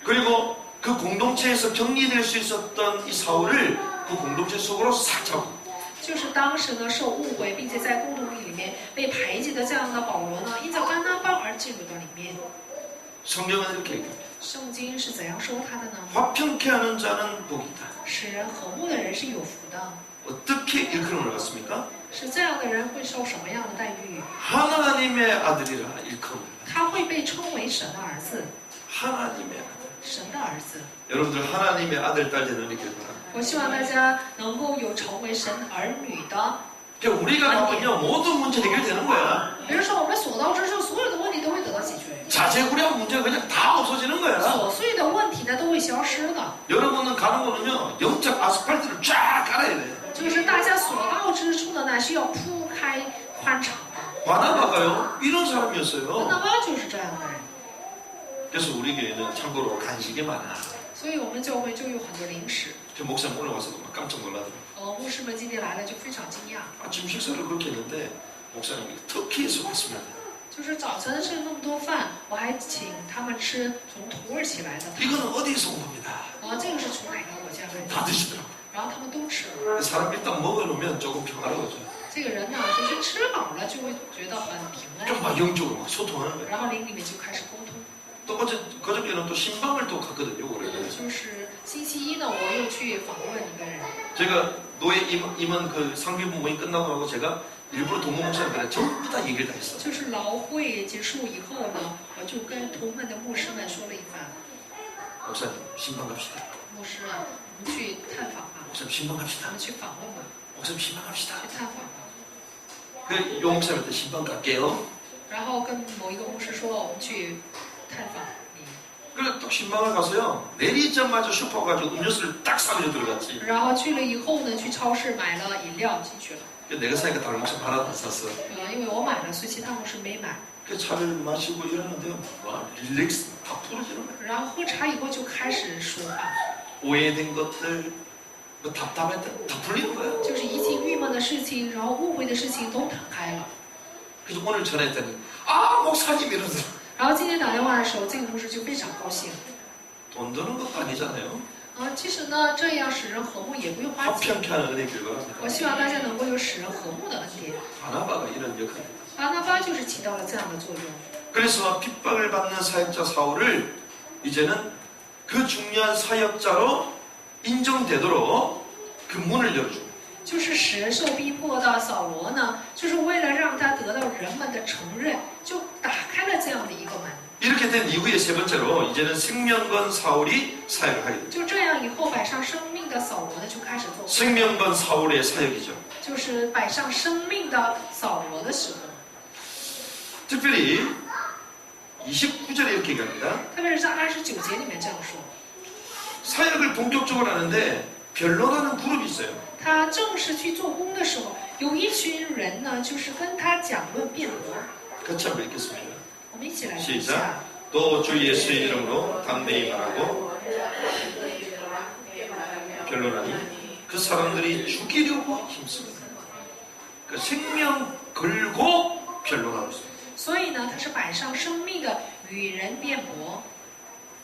그리고 그 공동체에서 정리될 수 있었던 이 사울을 그 공동체 속으로 싹 잡고 就是当时呢受误会，并且在共同体里面被排挤的这样的保罗呢，因着巴拿巴而进入到里面。 성경은 이렇게 얘기합니다. 圣经是怎样说他的呢？ 화평케 하는 자는 복이다. 使人和睦的人是有福的。 어떻게 일컬음을 받습니까? 是这样的人会受什么样的待遇？ 하나님의 아들이라 일컬음을 他会被称为神的儿子， 하나님의 아들. 神的儿子。 여러분들 하나님의 아들 딸 되는 있길 바랍니다. 我希望大家能够有成为神儿女的。 그러니까 우리가 가면요 모든 문제 해결되는 거야. 比如说，我们所到之处，所有的问题都会得到解决， 자재구레한 문제가 그냥 다 없어지는 거야. 琐碎的问题呢都会消失的。 여러분은 가는 거는요 영적 아스팔트를 쫙 깔아야 돼. 就是大家所到之处的呢，是要铺开宽敞的。 바나바가요 이런 巴 사람이었어요. 拿巴就是这样的人， 그래서 우리 교회는 참고로 간식이 많아. 所以我们教会就有很多零食。 저 목사님 오늘 와서도 막 깜짝 놀라더라고요. 牧师们今天来了就非常惊讶， 아침 식사를 그렇게 했는데 목사님이 터키에서 왔습니다. 就是早晨吃了那么多饭，我还请他们吃从土耳其来的。 이거는 어디에서 온 겁니다. 这个是从哪个国家来的？ 다 드시더라고요. 然后他们都吃了。 사람 일단 먹어놓으면 조금 평화로워져. 这个人呢，就是吃饱了就会觉得很平安， 좀 막 영적으로 막 소통하는 거예요. 然后灵里面就开始沟通。 또 그저께는 또 신방을 또 갔거든요. 올해. 就是星期一呢，我又去访问一个人， 제가 노예 임원 그 상비부 모임 끝나고 나고 제가 일부러 동무 목사님들한테 전부 다 얘기를 다 했어. 就是劳会结束以后呢，我就跟同门的牧师们说了一番。 목사님 신방 갑시다. 牧师啊，我们去探访吧， 목사님 신방 我 갑시다. 们去访问吧， 목사님 신방 갑시다. 去探访吧。 그요 목사님한테 신방 갈게요. 然后跟某一个牧师说，我们去探访你。 그래 또 신방을 가서요. 내리자마자 슈퍼 가지고 음료수를 딱 사면서 들어갔지. 然后去了以后呢，去超市买了饮料进去了。 내가 사니까 다른 목사 하나도 안 샀어. 因为我买了，所以其他牧师没买。 그 차를 마시고 이러는데요. 와 릴렉스 다 풀어지는 거야. 然后喝茶以后就开始说话， 오해된 것들, 뭐 답답했던 다 풀리는 거야. 就是一切郁闷的事情，然后误会的事情都弹开了。 그래서 오늘 전화했더니 아 목사님 이러더라. 然后今天打电话的时候，这个牧师就非常高兴。 돈 드는 것도 아니잖아요. 其实呢，这样使人和睦也不用花钱。 화평케 하는 은혜 결과랍니다. 我希望大家能够有使人和睦的恩典。 바나바가 이런 역할입니다. 巴拿巴就是起到了这样的作用。 그래서 핍박을 받는 사역자 사울을 이제는 그 중요한 사역자로 인정되도록 그 문을 열어줍니다. 就是使受逼迫的扫罗呢，就是为了让他得到人们的承认，就打开了这样的一个门。 이렇게 된 이후에 세 번째로 이제는 생명건 사울이 사역을 하게 됩니다. 就这样以后，摆上生命的扫罗呢就开始做， 생명건 사울의 사역이죠. 就是摆上生命的扫罗的时候。 특별히 29절에 이렇게 얘기합니다. 特别是在29节里面这样说， 사역을 본격적으로 하는데 변론하는 그룹이 있어요. 他正式去做工的时候，有一群人呢，就是跟他讲论辩驳。 같이 한번 읽겠습니다. 我们一起来读一下。 시작. 또 주 예수의 이름으로 담대히 말하고 변론하니 그 사람들이 죽이려고 힘씁니다. 그 생명 걸고 변론하고 있어요. 所以呢，他是摆上生命的与人辩驳。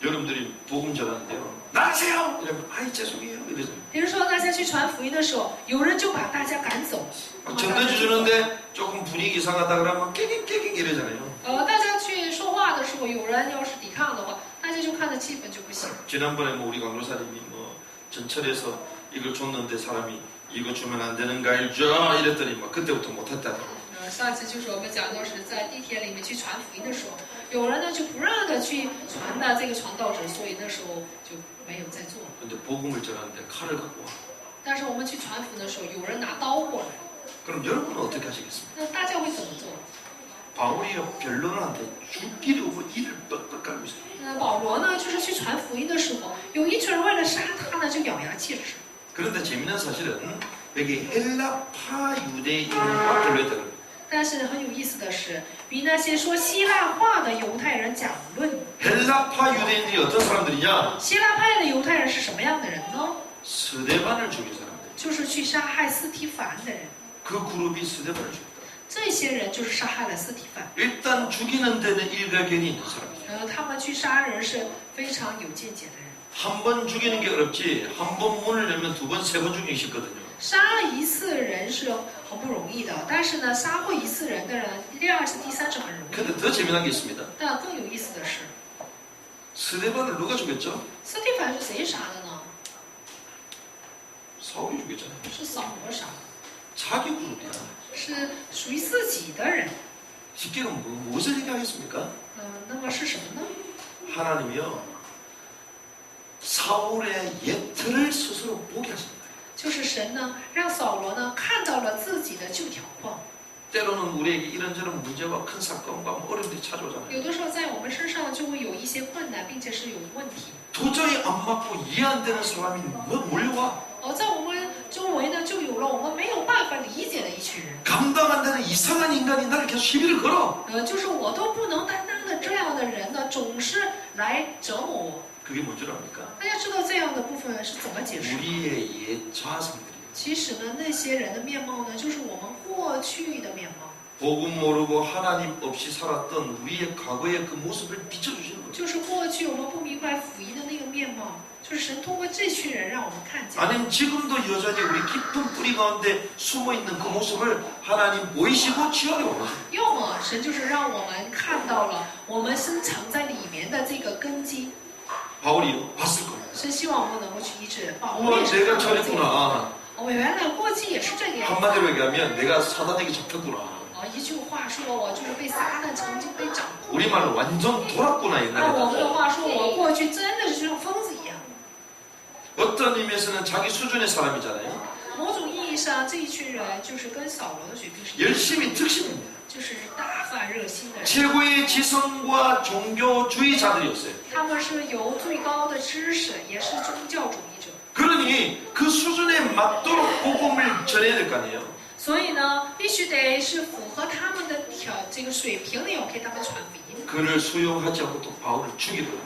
여러분들이 복음 전하는데요. 나가세요! 이러면 아이 죄송해요. 이러죠. 比如说，大家去传福音的时候，有人就把大家赶走。 전도해 주는데 조금 분위기 이상하다 그러면 깨갱 이러잖아요. 大家去说话的时候，有人要是抵抗的话，大家就看着气氛就不行。 지난번에 뭐 우리 강도사님이 뭐 전철에서 이걸 줬는데 사람이 이거 주면 안 되는 거 알죠? 이랬더니 막 그때부터 못했다고. 上次就是我们讲到是在地铁里面去传福音的时候，有人呢就不让他去传的这个传道者，所以那时候就没有再做。 근데 복음을 전하는데 칼을 갖고 와. 但是我们去传福音的时候，有人拿刀过来， 그럼 여러분은 어떻게 하시겠습니까? 那大家会怎么做？ 바울이 변론한테 죽이려고 이를 뻑뻑 깔고 있어요. 那保罗呢，就是去传福音的时候，有一群人为了杀他呢，就咬牙切齿。 그런데 재미난 사실은 여기 헬라파 유대인과 변론했다는 거예요. 但是很有意思的是，与那些说希腊话的犹太人讲论， 헬라파 유대인들이 어떤 사람들이냐? 希腊派的犹太人是什么样的人呢？ 스데반을 죽인 사람들. 就是去杀害斯提凡的人。 그 그룹이 스데반을 죽였다. 这些人就是杀害了斯提凡。 일단 죽이는 데는 일가견이 있는 사람이에요. 他们去杀人是非常有见解的人。 한 번 죽이는 게 어렵지 한 번 문을 열면 두 번, 세 번 죽이기 쉽거든요. 杀了一次人是很不容易的，但是呢，杀过一次人的人，第二次、第三次很容易。 근데 더 재미난 게 있습니다. 但更有意思的是， 스데반을 누가 죽였죠? 斯蒂凡是谁杀的呢？ 사울이 죽였잖아요. 是扫罗杀的， 자기 그룹이야. 是属于自己的人。 쉽게 무엇을 얘기하겠습니까? 那么是什么呢？ 하나님이요 사울의 예틀을 스스로 보게 하십니다. 就是神呢，让扫罗呢看到了自己的旧条框。 때로는 우리에게 이런저런 문제와 큰 사건과 어려움들이 찾아오잖아요. 有的时候在我们身上就会有一些困难，并且是有问题。 도저히 안 맞고 이해 안 되는 사람이 몰려와 在我们周围呢，就有了我们没有办法理解的一群人。 감당 안 되는 이상한 인간이 나를 계속 시비를 걸어. 就是我都不能担当的这样的人呢，总是来折磨我。 그게 뭔 줄 압니까? 大家知道这样的部分是怎么解释？ 우리의 옛 자아성들이에요. 其实呢，那些人的面貌呢，就是我们过去的面貌， 복음 모르고 하나님 없이 살았던 우리의 과거의 그 모습을 비춰주시는 거죠. 就是过去我们不明白福音的那个面貌，就是神通过这群人让我们看见。 아니면 지금도 여전히 우리 깊은 뿌리 가운데 숨어있는 그 모습을 하나님 보이시고 치유하려 원하세요. 要么神就是让我们看到了我们深藏在里面的这个根基， 바울이요 봤을 거예요. 神希望我们能够去医治。保罗 우와 也是 내가 看到这个。 저랬구나. 我原来过去也是这个样子。 한마디로 얘기하면 내가 사단에게 잡혔구나. 一句话说，我就是被撒旦曾经被掌控。 우리말로 완전 돌았구나 按我们 옛날에. 的话说，我过去真的是像疯子一样。 어떤 의미에서는 자기 수준의 사람이잖아요. 某种意义上，这一群人就是跟扫罗的水平是一样， 열심히 특심입니다. 就是大发热心的人。 최고의 지성과 종교주의자들이었어요. 他们是有最高的知识，也是宗教主义者。 그러니 그 수준에 맞도록 복음을 전해야 될 거 아니에요. 所以呢，必须得是符合他们的这个水平的，我给他们传福音。 그를 수용하지 않고 또 바울을 죽이더라.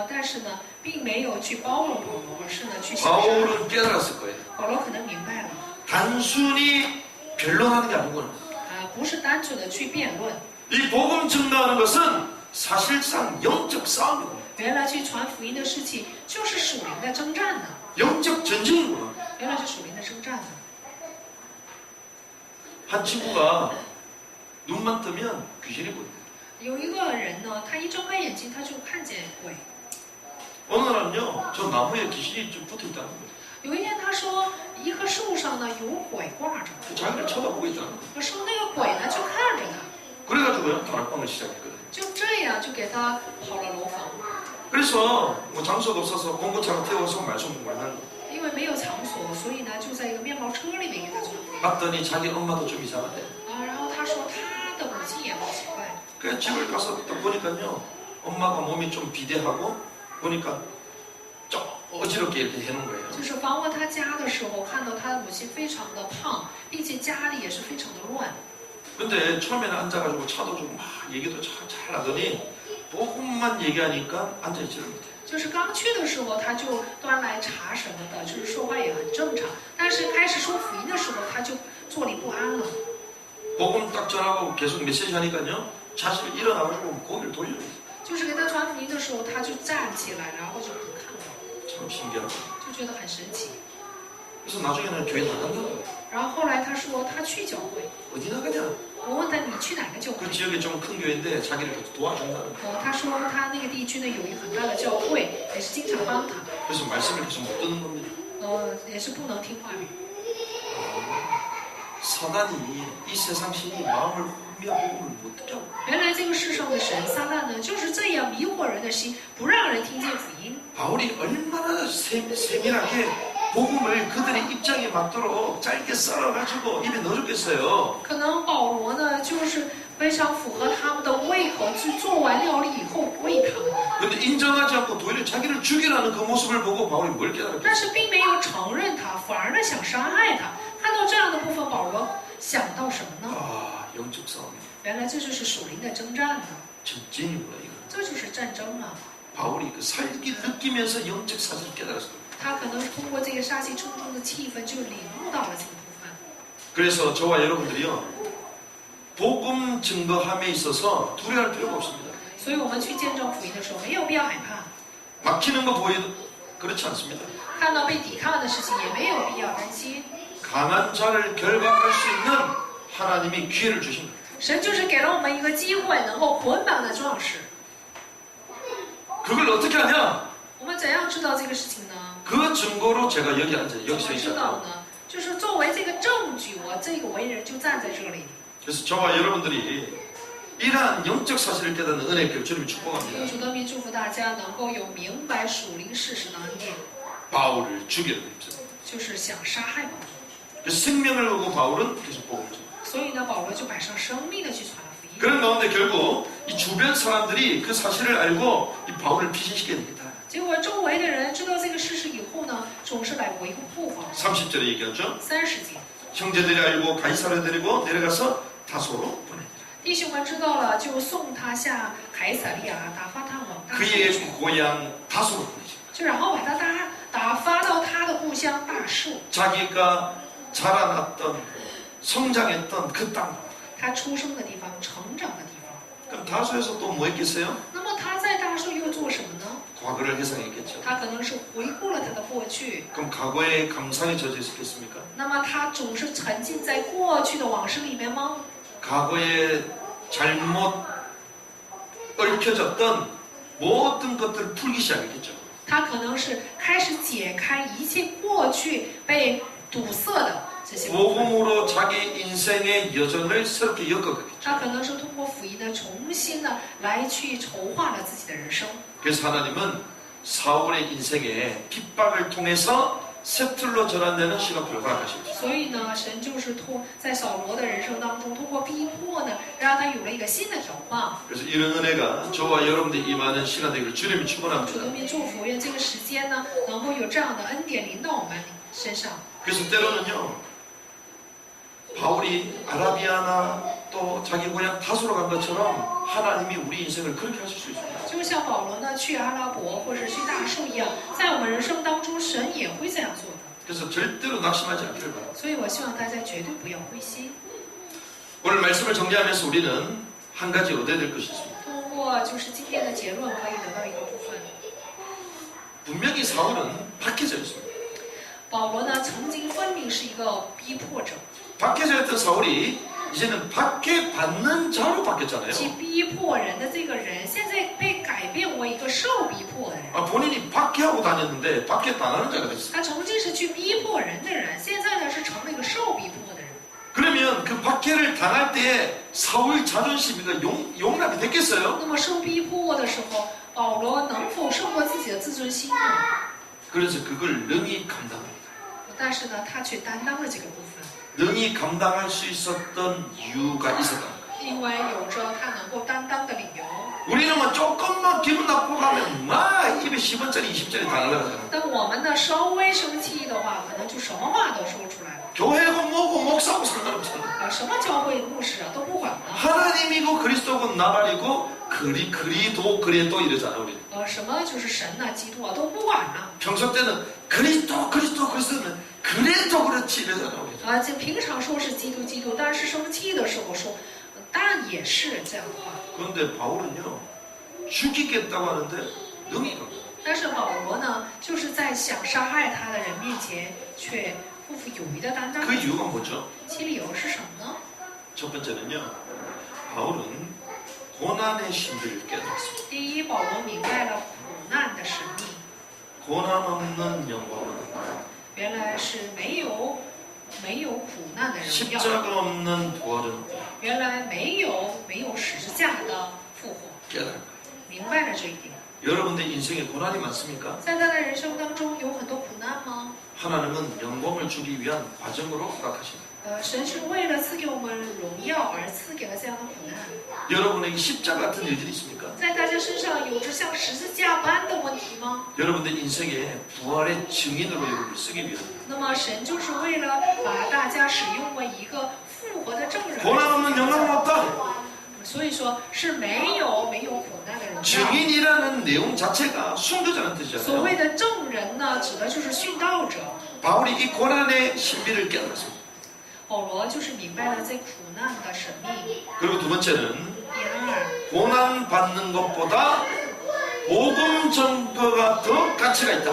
但是呢，并没有去包容保罗，而是呢去想杀。 바울은 깨달았을 거예요. 保罗可能明白了， 단순히 변론하는 게 아니구나. 不是单纯的去辩论， 이 복음 증거하는 것은 사실상 영적 싸움이구나. 原来去传福音的事情就是属灵的征战呢， 영적 전쟁이구나. 原来是属灵的征战呢。 한 친구가 눈만 뜨면 귀신이 보인대. 有一个人呢，他一睁开眼睛，他就看见鬼。 어느 날은요, 저 나무에 귀신이 좀 붙어 있다는 거예요. 有一天，他说一棵树上呢有鬼挂着， 자기를 쳐다보고 있다는 거예요. 可是那个鬼呢就看着他， 그래가지고요, 다락방을 시작했거든요. 就这样就给他跑了楼房。 그래서 뭐 장소가 없어서 공고차로 태워서 말씀 공부를 하는 거예요. 因为没有场所，所以呢就在一个面包车里面给他传。 봤더니 자기 엄마도 좀 이상하대. 然后他说他的母亲也好奇怪。 그래서 집을 가서 딱 보니까요, 엄마가 몸이 좀 비대하고 보니까 좀 어지럽게 이렇게 해놓은 거예요. 就是访问他家的时候，看到他的母亲非常的胖，并且家里也是非常的乱。 근데 처음에는 앉아가지고 차도 주고 막 얘기도 잘 하더니 복음만 얘기하니까 앉아있지를 못해. 就是刚去的时候，他就端来茶什么的，就是说话也很正常。但是开始说福音的时候，他就坐立不安了。 복음 딱 전하고 계속 메시지 하니까요, 자신을 일어나가지고 고개를 돌려요. 就是给他传福音的时候，他就站起来，然后就不看了， 참 신기하고. 就觉得很神奇。 그래서 나중에는 교회 나간다고. 然后后来他说他去教会， 어디 나가냐? 我问他你去哪个教会？ 그 지역에 좀 큰 교회인데 자기를 계속 도와준다는 거예요. 他说他那个地区呢有一个很大的教会，也是经常帮他， 그래서 말씀을 계속 못 듣는 겁니다. 也是不能听话语。 사단이 이 세상 신이 마음을 혼미하 복음을 못 듣게 하고 原来这个世上的神撒旦呢就是这样迷惑人的心，不让人听见福音。 바울이 얼마나 세밀하게 복음을 그들의 입장에 맞도록 짧게 썰어가지고 입에 넣어줬겠어요. 可能保罗呢就是非常符合他们的胃口，去做完料理以后喂他们。 근데 인정하지 않고 도리어 자기를 죽이라는 그 모습을 보고 바울이 뭘 但 깨달았겠어요? 是并没有承认他，反而呢想杀害他。看到这样的部分，保罗想到什么呢？ 아, 영적 싸움이에요. 原来这就是属灵的征战呢， 전쟁이구나 이거. 这就是战争啊。 바울이 그 살기 느끼면서 영적 사실을 깨달았어요. 他可能是通过这个杀气冲冲的气氛，就领悟到了这个部分。 그래서 저와 여러분들이요, 복음 증거함에 있어서 두려워할 필요가 없습니다. 所以我们去见证福音的时候，没有必要害怕。 막히는 거 보여도 그렇지 않습니다. 看到被抵抗的事情，也没有必要担心。 강한 자를 결박할 수 있는 하나님이 기회를 주신 거예요. 神就是给了我们一个机会，能够捆绑的壮士。 그걸 어떻게 하냐? 我们怎样知道这个事情呢？ 그 증거로 제가 여기 앉아요. 怎 여기 서 么知道 있잖아요. 呢？就是作为这个证据，我这个为人就站在这里。 그래서 저와 여러분들이 이러한 영적 사실을 깨닫는 은혜를 주님이 축복합니다. 主的名祝福大家能够有明白属灵事实的恩典， 바울을 죽이는 입장. 就是想杀害保罗。 그래서 생명을 오고 바울은 계속 복음을 전해요. 所以呢，保罗就摆上生命的去传福音。 그런 가운데 결국 이 주변 사람들이 그 사실을 알고 이 바울을 피신시켜야 됩니다. 结果周围的人知道这个事实以后呢，总是来维护保罗。 30절에 얘기하죠. 30节， 형제들이 알고 가이사를 데리고 내려가서 다소로 보내니라. 弟兄们知道了，就送他下凯撒利亚，打发他往大数 그의 去， 고향 다소로 보내지. 就然后把他打发到他的故乡大树， 자기가 자라났던 성장했던 그 땅. 他出生的地方，成长的地方。 그럼 다소에서 또 뭐 했겠어요? 那么他在大树又做什么呢？ 과거를 회상했겠죠. 他可能是回顾了他的过去， 그럼 과거에 감상에 젖어 있었겠습니까? 那么他总是沉浸在过去的往事里面吗？ 과거에 잘못 얽혀졌던 모든 것들을 풀기 시작했겠죠. 他可能是开始解开一切过去被堵塞的这些部分， 복음으로 자기 인생의 여정을 새롭게 엮어가겠죠. 他可能是通过福音呢，重新的来去筹划了自己的人生。 그래서 하나님은 사울의 인생에 핍박을 통해서 셋틀로 전환되는 시간표를 허락하십니다. 所以呢，神就是在扫罗的人生当中，通过逼迫呢，让他有了一个新的眺望。 그래서 이런 은혜가 저와 여러분들 임하는 시간 되기를 주님이 主 축원합니다. 的名祝福，愿这个时间呢，能够有这样的恩典临到我们身上。 그래서 때로는요, 바울이 아라비아나 또 자기 고향 다소로 간 것처럼 하나님이 우리 인생을 그렇게 하실 수 있습니다. 就像保罗呢去阿拉伯或者去大树一样，在我们人生当中，神也会这样做的。 그래서 절대로 낙심하지 않기를 바랍니다. 所以我希望大家绝对不要灰心。 오늘 말씀을 정리하면서 우리는 한 가지 얻어야 될 것이 있습니다. 通过就是今天的结论，可以得到一个部分。 분명히 사울은 박해자였습니다. 保罗呢，曾经分明是一个逼迫者， 박해자였던 사울이 이제는 박해받는 자로 바뀌었잖아요. 去逼迫人的这个人，现在被改变为一个受逼迫的人。 본인이 박해하고 다녔는데 박해당하는 자가 됐어요. 他曾经是去逼迫人的人，现在呢是成了一个受逼迫的人。 그러면 그 박해를 당할 때에 사울 자존심이 용납이 됐겠어요? 那么受逼迫的时候，保罗能否胜过自己的自尊心呢？ 그래서 그걸 능히 감당합니다. 但是呢，他却担当了这个部分， 능히 감당할 수 있었던 이유가 있었다. 因为有着他能够担当的理由。 우리는 뭐 조금만 기분 나쁘고 하면 막 입에 10원짜리 20원짜리 다 날라가잖아요. 但我们呢稍微生气的话，可能就什么话都说出来了。 교회고 뭐고 목사고 상관없잖아. 什么教会牧师啊都不管了。 하나님이고 그리스도고 나발이고 그리도 그래도 이러잖아 우리. 什么就是神呐、基督啊都不管了。 평소 때는 그리스도는 그래도 그렇지 이러잖아 우리. 这平常说是基督，但是生气的时候说，当然也是这样的话。 그런데 바울은요 죽이겠다고 하는데 능히 갑니다. 但是保罗呢，就是在想杀害他的人面前，却不负有余的担当。 그 이유가 뭐죠? 其理由是什么呢？ 첫 번째는요 바울은 고난의 신비를 깨달았습니다. 第一，保罗明白了苦难的神秘， 고난 없는 영광은 原来是没有苦难的荣耀， 십자가 없는 부활은 없다. 原来没有十字架的复活， 깨달은 거예요. 明白了这一点。 여러분들 인생에 고난이 많습니까? 在他的人生当中有很多苦难吗？ 하나님은 영광을 주기 위한 과정으로 허락하십니다. 神是为了赐给我们荣耀而赐给了这样的苦难。 여러분에게 십자가 같은 일들이 있습니까? 在大家身上有着像十字架般的问题吗？ 여러분들 인생에 부활의 증인으로 여러분을 쓰기 위한 那么神就是为了把大家使用为一个复活的正人。 고난 없는 영혼은 없다. 所以说是没有苦难的荣耀。 증인이라는 내용 자체가 순교자는 所 뜻이잖아요. 谓的证人呢，指的就是殉道者。 바울이 이 고난의 신비를 깨달았습니다. 保罗就是明白了这苦难的神秘。 그리고 두 번째는 第二， 고난 받는 것보다 복음 전거가 더 가치가 있다.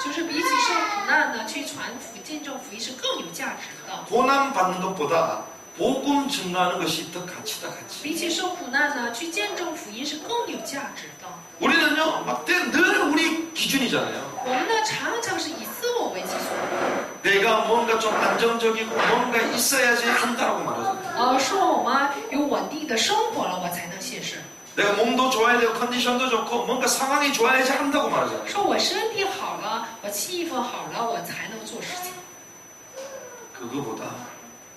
就是比起受苦难呢，去传福见证福音是更有价值的。 고난 받는 것보다 복음 증거하는 것이 더 가치다 가치. 比起受苦难呢，去见证福音是更有价值的。 우리는요 늘 우리 기준이잖아요. 我们呢，常常是以自我为基础， 내가 뭔가 좀 안정적이고 뭔가 있어야지 한다라고 말하잖아요. 说我们有稳定的生活了，我才能献身。 내가 몸도 좋아야 되고 컨디션도 좋고 뭔가 상황이 좋아야지 한다고 말하잖아요. 说我身体好了，我气氛好了，我才能做事情。 그거보다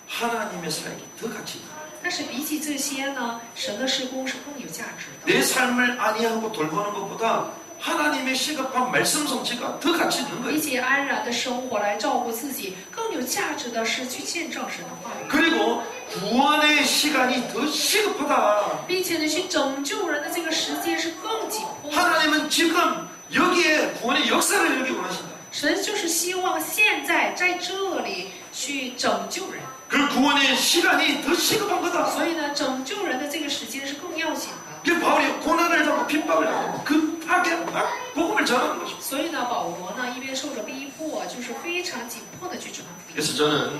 하나님의 사역이 더 가치 있다. 但是比起这些呢，神的施工是更有价值的。 내 삶을 안위하고 돌보는 것보다 하나님의 시급한 말씀 성취가 더 가치 있는 比 거예요. 起安然的生活来照顾自己，更有价值的是去见证神的话语， 그리고 구원의 시간이 더 시급하다. 并且呢，去拯救人的这个时间是更紧迫的。 하나님은 지금 여기에 구원의 역사를 여기 원하신다. 神就是希望现在在这里去拯救人， 그 구원의 시간이 더 시급한 거다. 所以呢，拯救人的这个时间是更要紧的。 그 바울이 고난을 당하고 핍박을 당하고 급하게 막 복음을 전하는 것입니다. 所以呢，保罗呢一边受着逼迫，就是非常紧迫的去传福音。 그래서 저는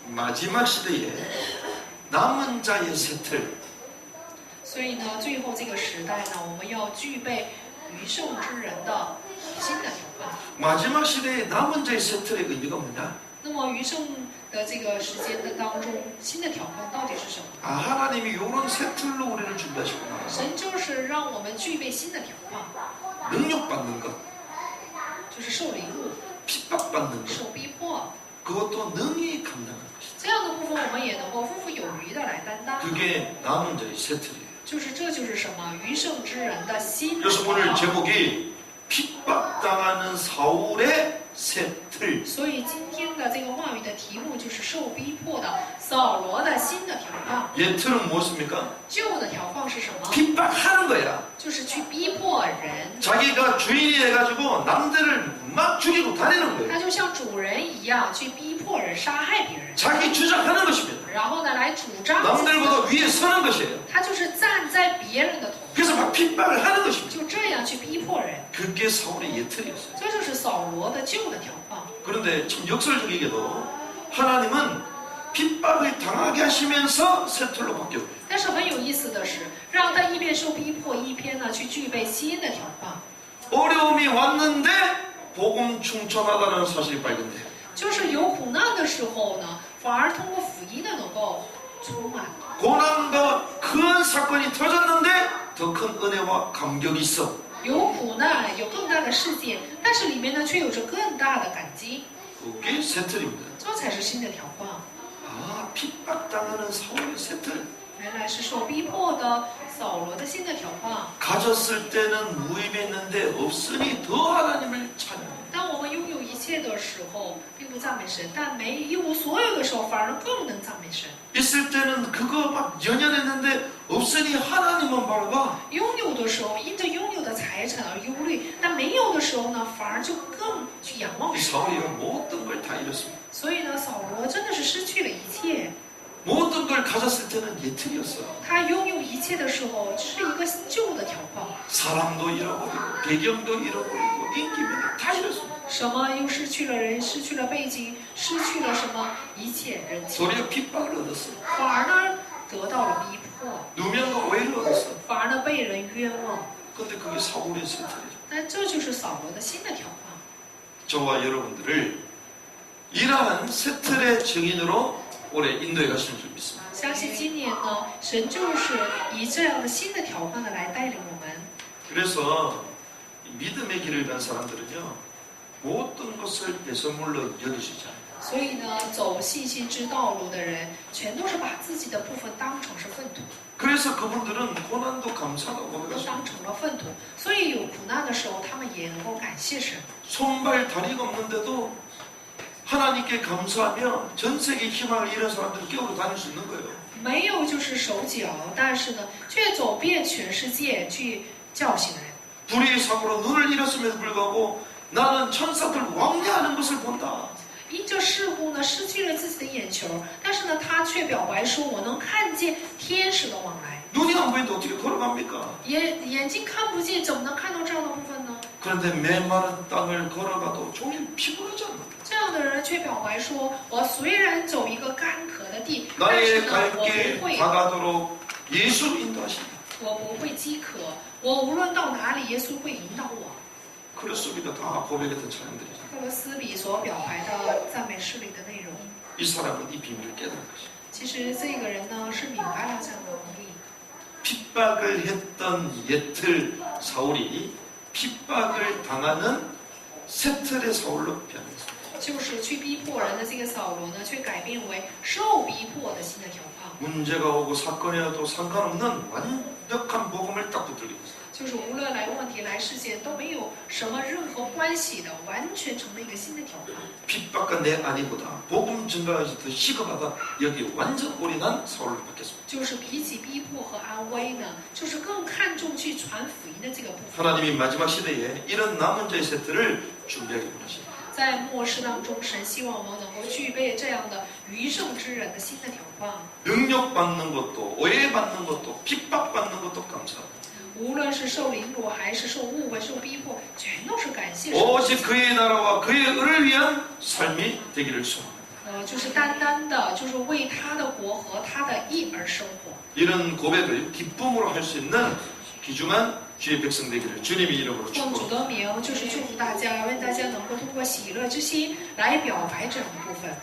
마지막 시대에 남은 자의 세틀 所以呢，最后这个时代呢，我们要具备余剩之人的新的条款。 마지막 시대에 남은 자의 세틀의 의미가 뭐냐? 那么余剩的这个时间的当中，新的条款到底是什么？ 아 하나님이 이런 세틀로 우리를 준비하시구나. 神就是让我们具备新的条款， 능력받는 것, 就是受凌辱、 핍박받는 것, 受逼迫 그것도 능히 감당하는 것이다. 这样的部分，我们也能够富富有余的来担当。 그게 남은 자의 세틀이에요. 这就是什么余剩之人的新的 그래서 条 오늘 款。 제목이 핍박당하는 사울의 세틀. 所以今天的这个话语的题目就是受逼迫的扫罗的新的条框。 옛 틀은 무엇입니까? 旧的条框是什么？ 핍박하는 거야. 就是去逼迫人。 자기가 주인이 돼가지고 남들을 막 죽이고 다니는 거예요. 他就像主人一样去逼迫人、杀害别人， 자기 주장하는 것입니다. 然后呢来主张自己 남들보다 위에 서는 것이에요. 他就是站在别人的头 그래서 막 핍박을 하는 것입니다. 就这样去逼迫人。 그게 사울의 옛 틀이었어요. 这就是扫罗的旧的条框。 그런데 참 역설적이게도 하나님은 핍박을 당하게 하시면서 새 틀로 바뀌었대요. 但是很有意思的是，让他一边受逼迫，一边呢去具备新的条框。 어려움이 왔는데 복음 충천하다는 사실이 발견돼요. 就是有苦难的时候呢，反而通过福音呢能够充满。 고난과 큰 사건이 터졌는데 더 큰 은혜와 감격이 있어. 有苦难，有更大的事件，但是里面呢却有着更大的感激， 그게 새 틀입니다. 这才是新的条框。 아, 핍박당하는 사울의 새 틀. 原来是受逼迫的扫罗的新的条框。 가졌을 때는 무의미했는데 없으니 더 하나님을 찬양해. 当我们拥有一切的时候，并不赞美神；但没一无所有的时候，反而更能赞美神。 있을 때는 그거 막 연연했는데 없으니 하나님만 바라봐. 拥有的时候，因着拥有的财产而忧虑；但没有的时候呢，反而就更去仰望 이 神。 사울이가 모든 걸 다 잃었습니다. 所以呢，扫罗真的是失去了一切。 모든 걸 가졌을 때는 예틀이었어. 他拥有一切的时候，是一个旧的条框。 사람도 잃어버리고 배경도 잃어버리고 인기면 다 잃었습니다. 什么又失去了人，失去了背景，失去了什么一切人情， 도리어 핍박을 얻었어. 反而呢得到了逼迫， 누명과 오해를 얻었어. 反而呢被人冤枉。 근데 그게 사울의 세틀이죠. 那这就是扫罗的新的条框。 저와 여러분들을 이러한 세틀의 증인으로 올해 인도해 가시는 줄 믿습니다. 相信今年呢，神就是以这样的新的条框呢来带领我们。 그래서 이 믿음의 길을 간 사람들은요 모든 것을 배설물로 여기시지 않아요. 所以呢，走信心之道路的人，全都是把自己的部分当成是粪土， 그래서 그분들은 고난도 감사하다고 都 고백하십니다. 当成了粪土。所以有苦难的时候，他们也能够感谢神。 손발 다리가 없는데도 하나님께 감사하며 전 세계 희망을 잃은 사람들을 깨우러 다닐 수 있는 거예요. 没有就是手脚，但是呢，却走遍全世界去叫醒人。 불의의 사고로 눈을 잃었음에도 불구하고 나는 천사들 왕래하는 것을 본다. 因着事故呢，失去了自己的眼球，但是呢，他却表白说：“我能看见天使的往来。 눈이 안 보이는데 어떻게 걸어갑니까? 眼睛看不见，怎么能看到这样的部分呢？ 그런데 메마른 땅을 걸어가도 종일 피곤하지 않는다. 这样的人却表白说：我虽然走一个干渴的地，但 나의 是呢， 갈길 我不会， 다가도록 예수로 인도하신다. 我不会饥渴。我无论到哪里，耶稣会引导我。 그렇습니다. 다 고백했던 찬양들이죠. 克罗斯比所表白的赞美诗里的内容， 이 사람은 이 비밀을 깨달은 것이죠. 其实这个人呢是明白了这样的能力。 핍박을 했던 옛틀 사울이 핍박을 당하는 새틀의 사울로 변했습니다. 就是去逼迫人的这个扫罗呢，却改变为受逼迫的新的条胖。 문제가 오고 사건이 와도 상관없는 완벽한 복음을 딱 붙들게 됐어요. 就是无论来问题来事件都没有什么任何关系的，完全成了一个新的条胖。 핍박과 내 아니보다 복음 증가에서 더 시급하다. 여기 완전 올인한 사울로 바뀌었습니다. 就是比起逼迫和安危呢，就是更看重去传福音的这个部分。 하나님이 마지막 시대에 이런 남은 자의 세트를 준비하게 원하십니다. 在末世当中，神希望我们能够具备这样的余剩之人的新的条胖。 능력받는 것도 오해받는 것도 핍박받는 것도 감사합니다. 无论是受凌辱还是受误会、受逼迫，全都是感谢神。 오직 그의 나라와 그의 의를 위한 삶이 되기를 소망합니다. 就是单单的，就是为他的国和他的义而生活。 이런 고백을 기쁨으로 할 수 있는 귀중한 주의 백성 되기를 주님의 이름으로 奉主 축복합니다. 的名，就是祝福大家，愿大家能够通过喜乐之心来表白这样的部分。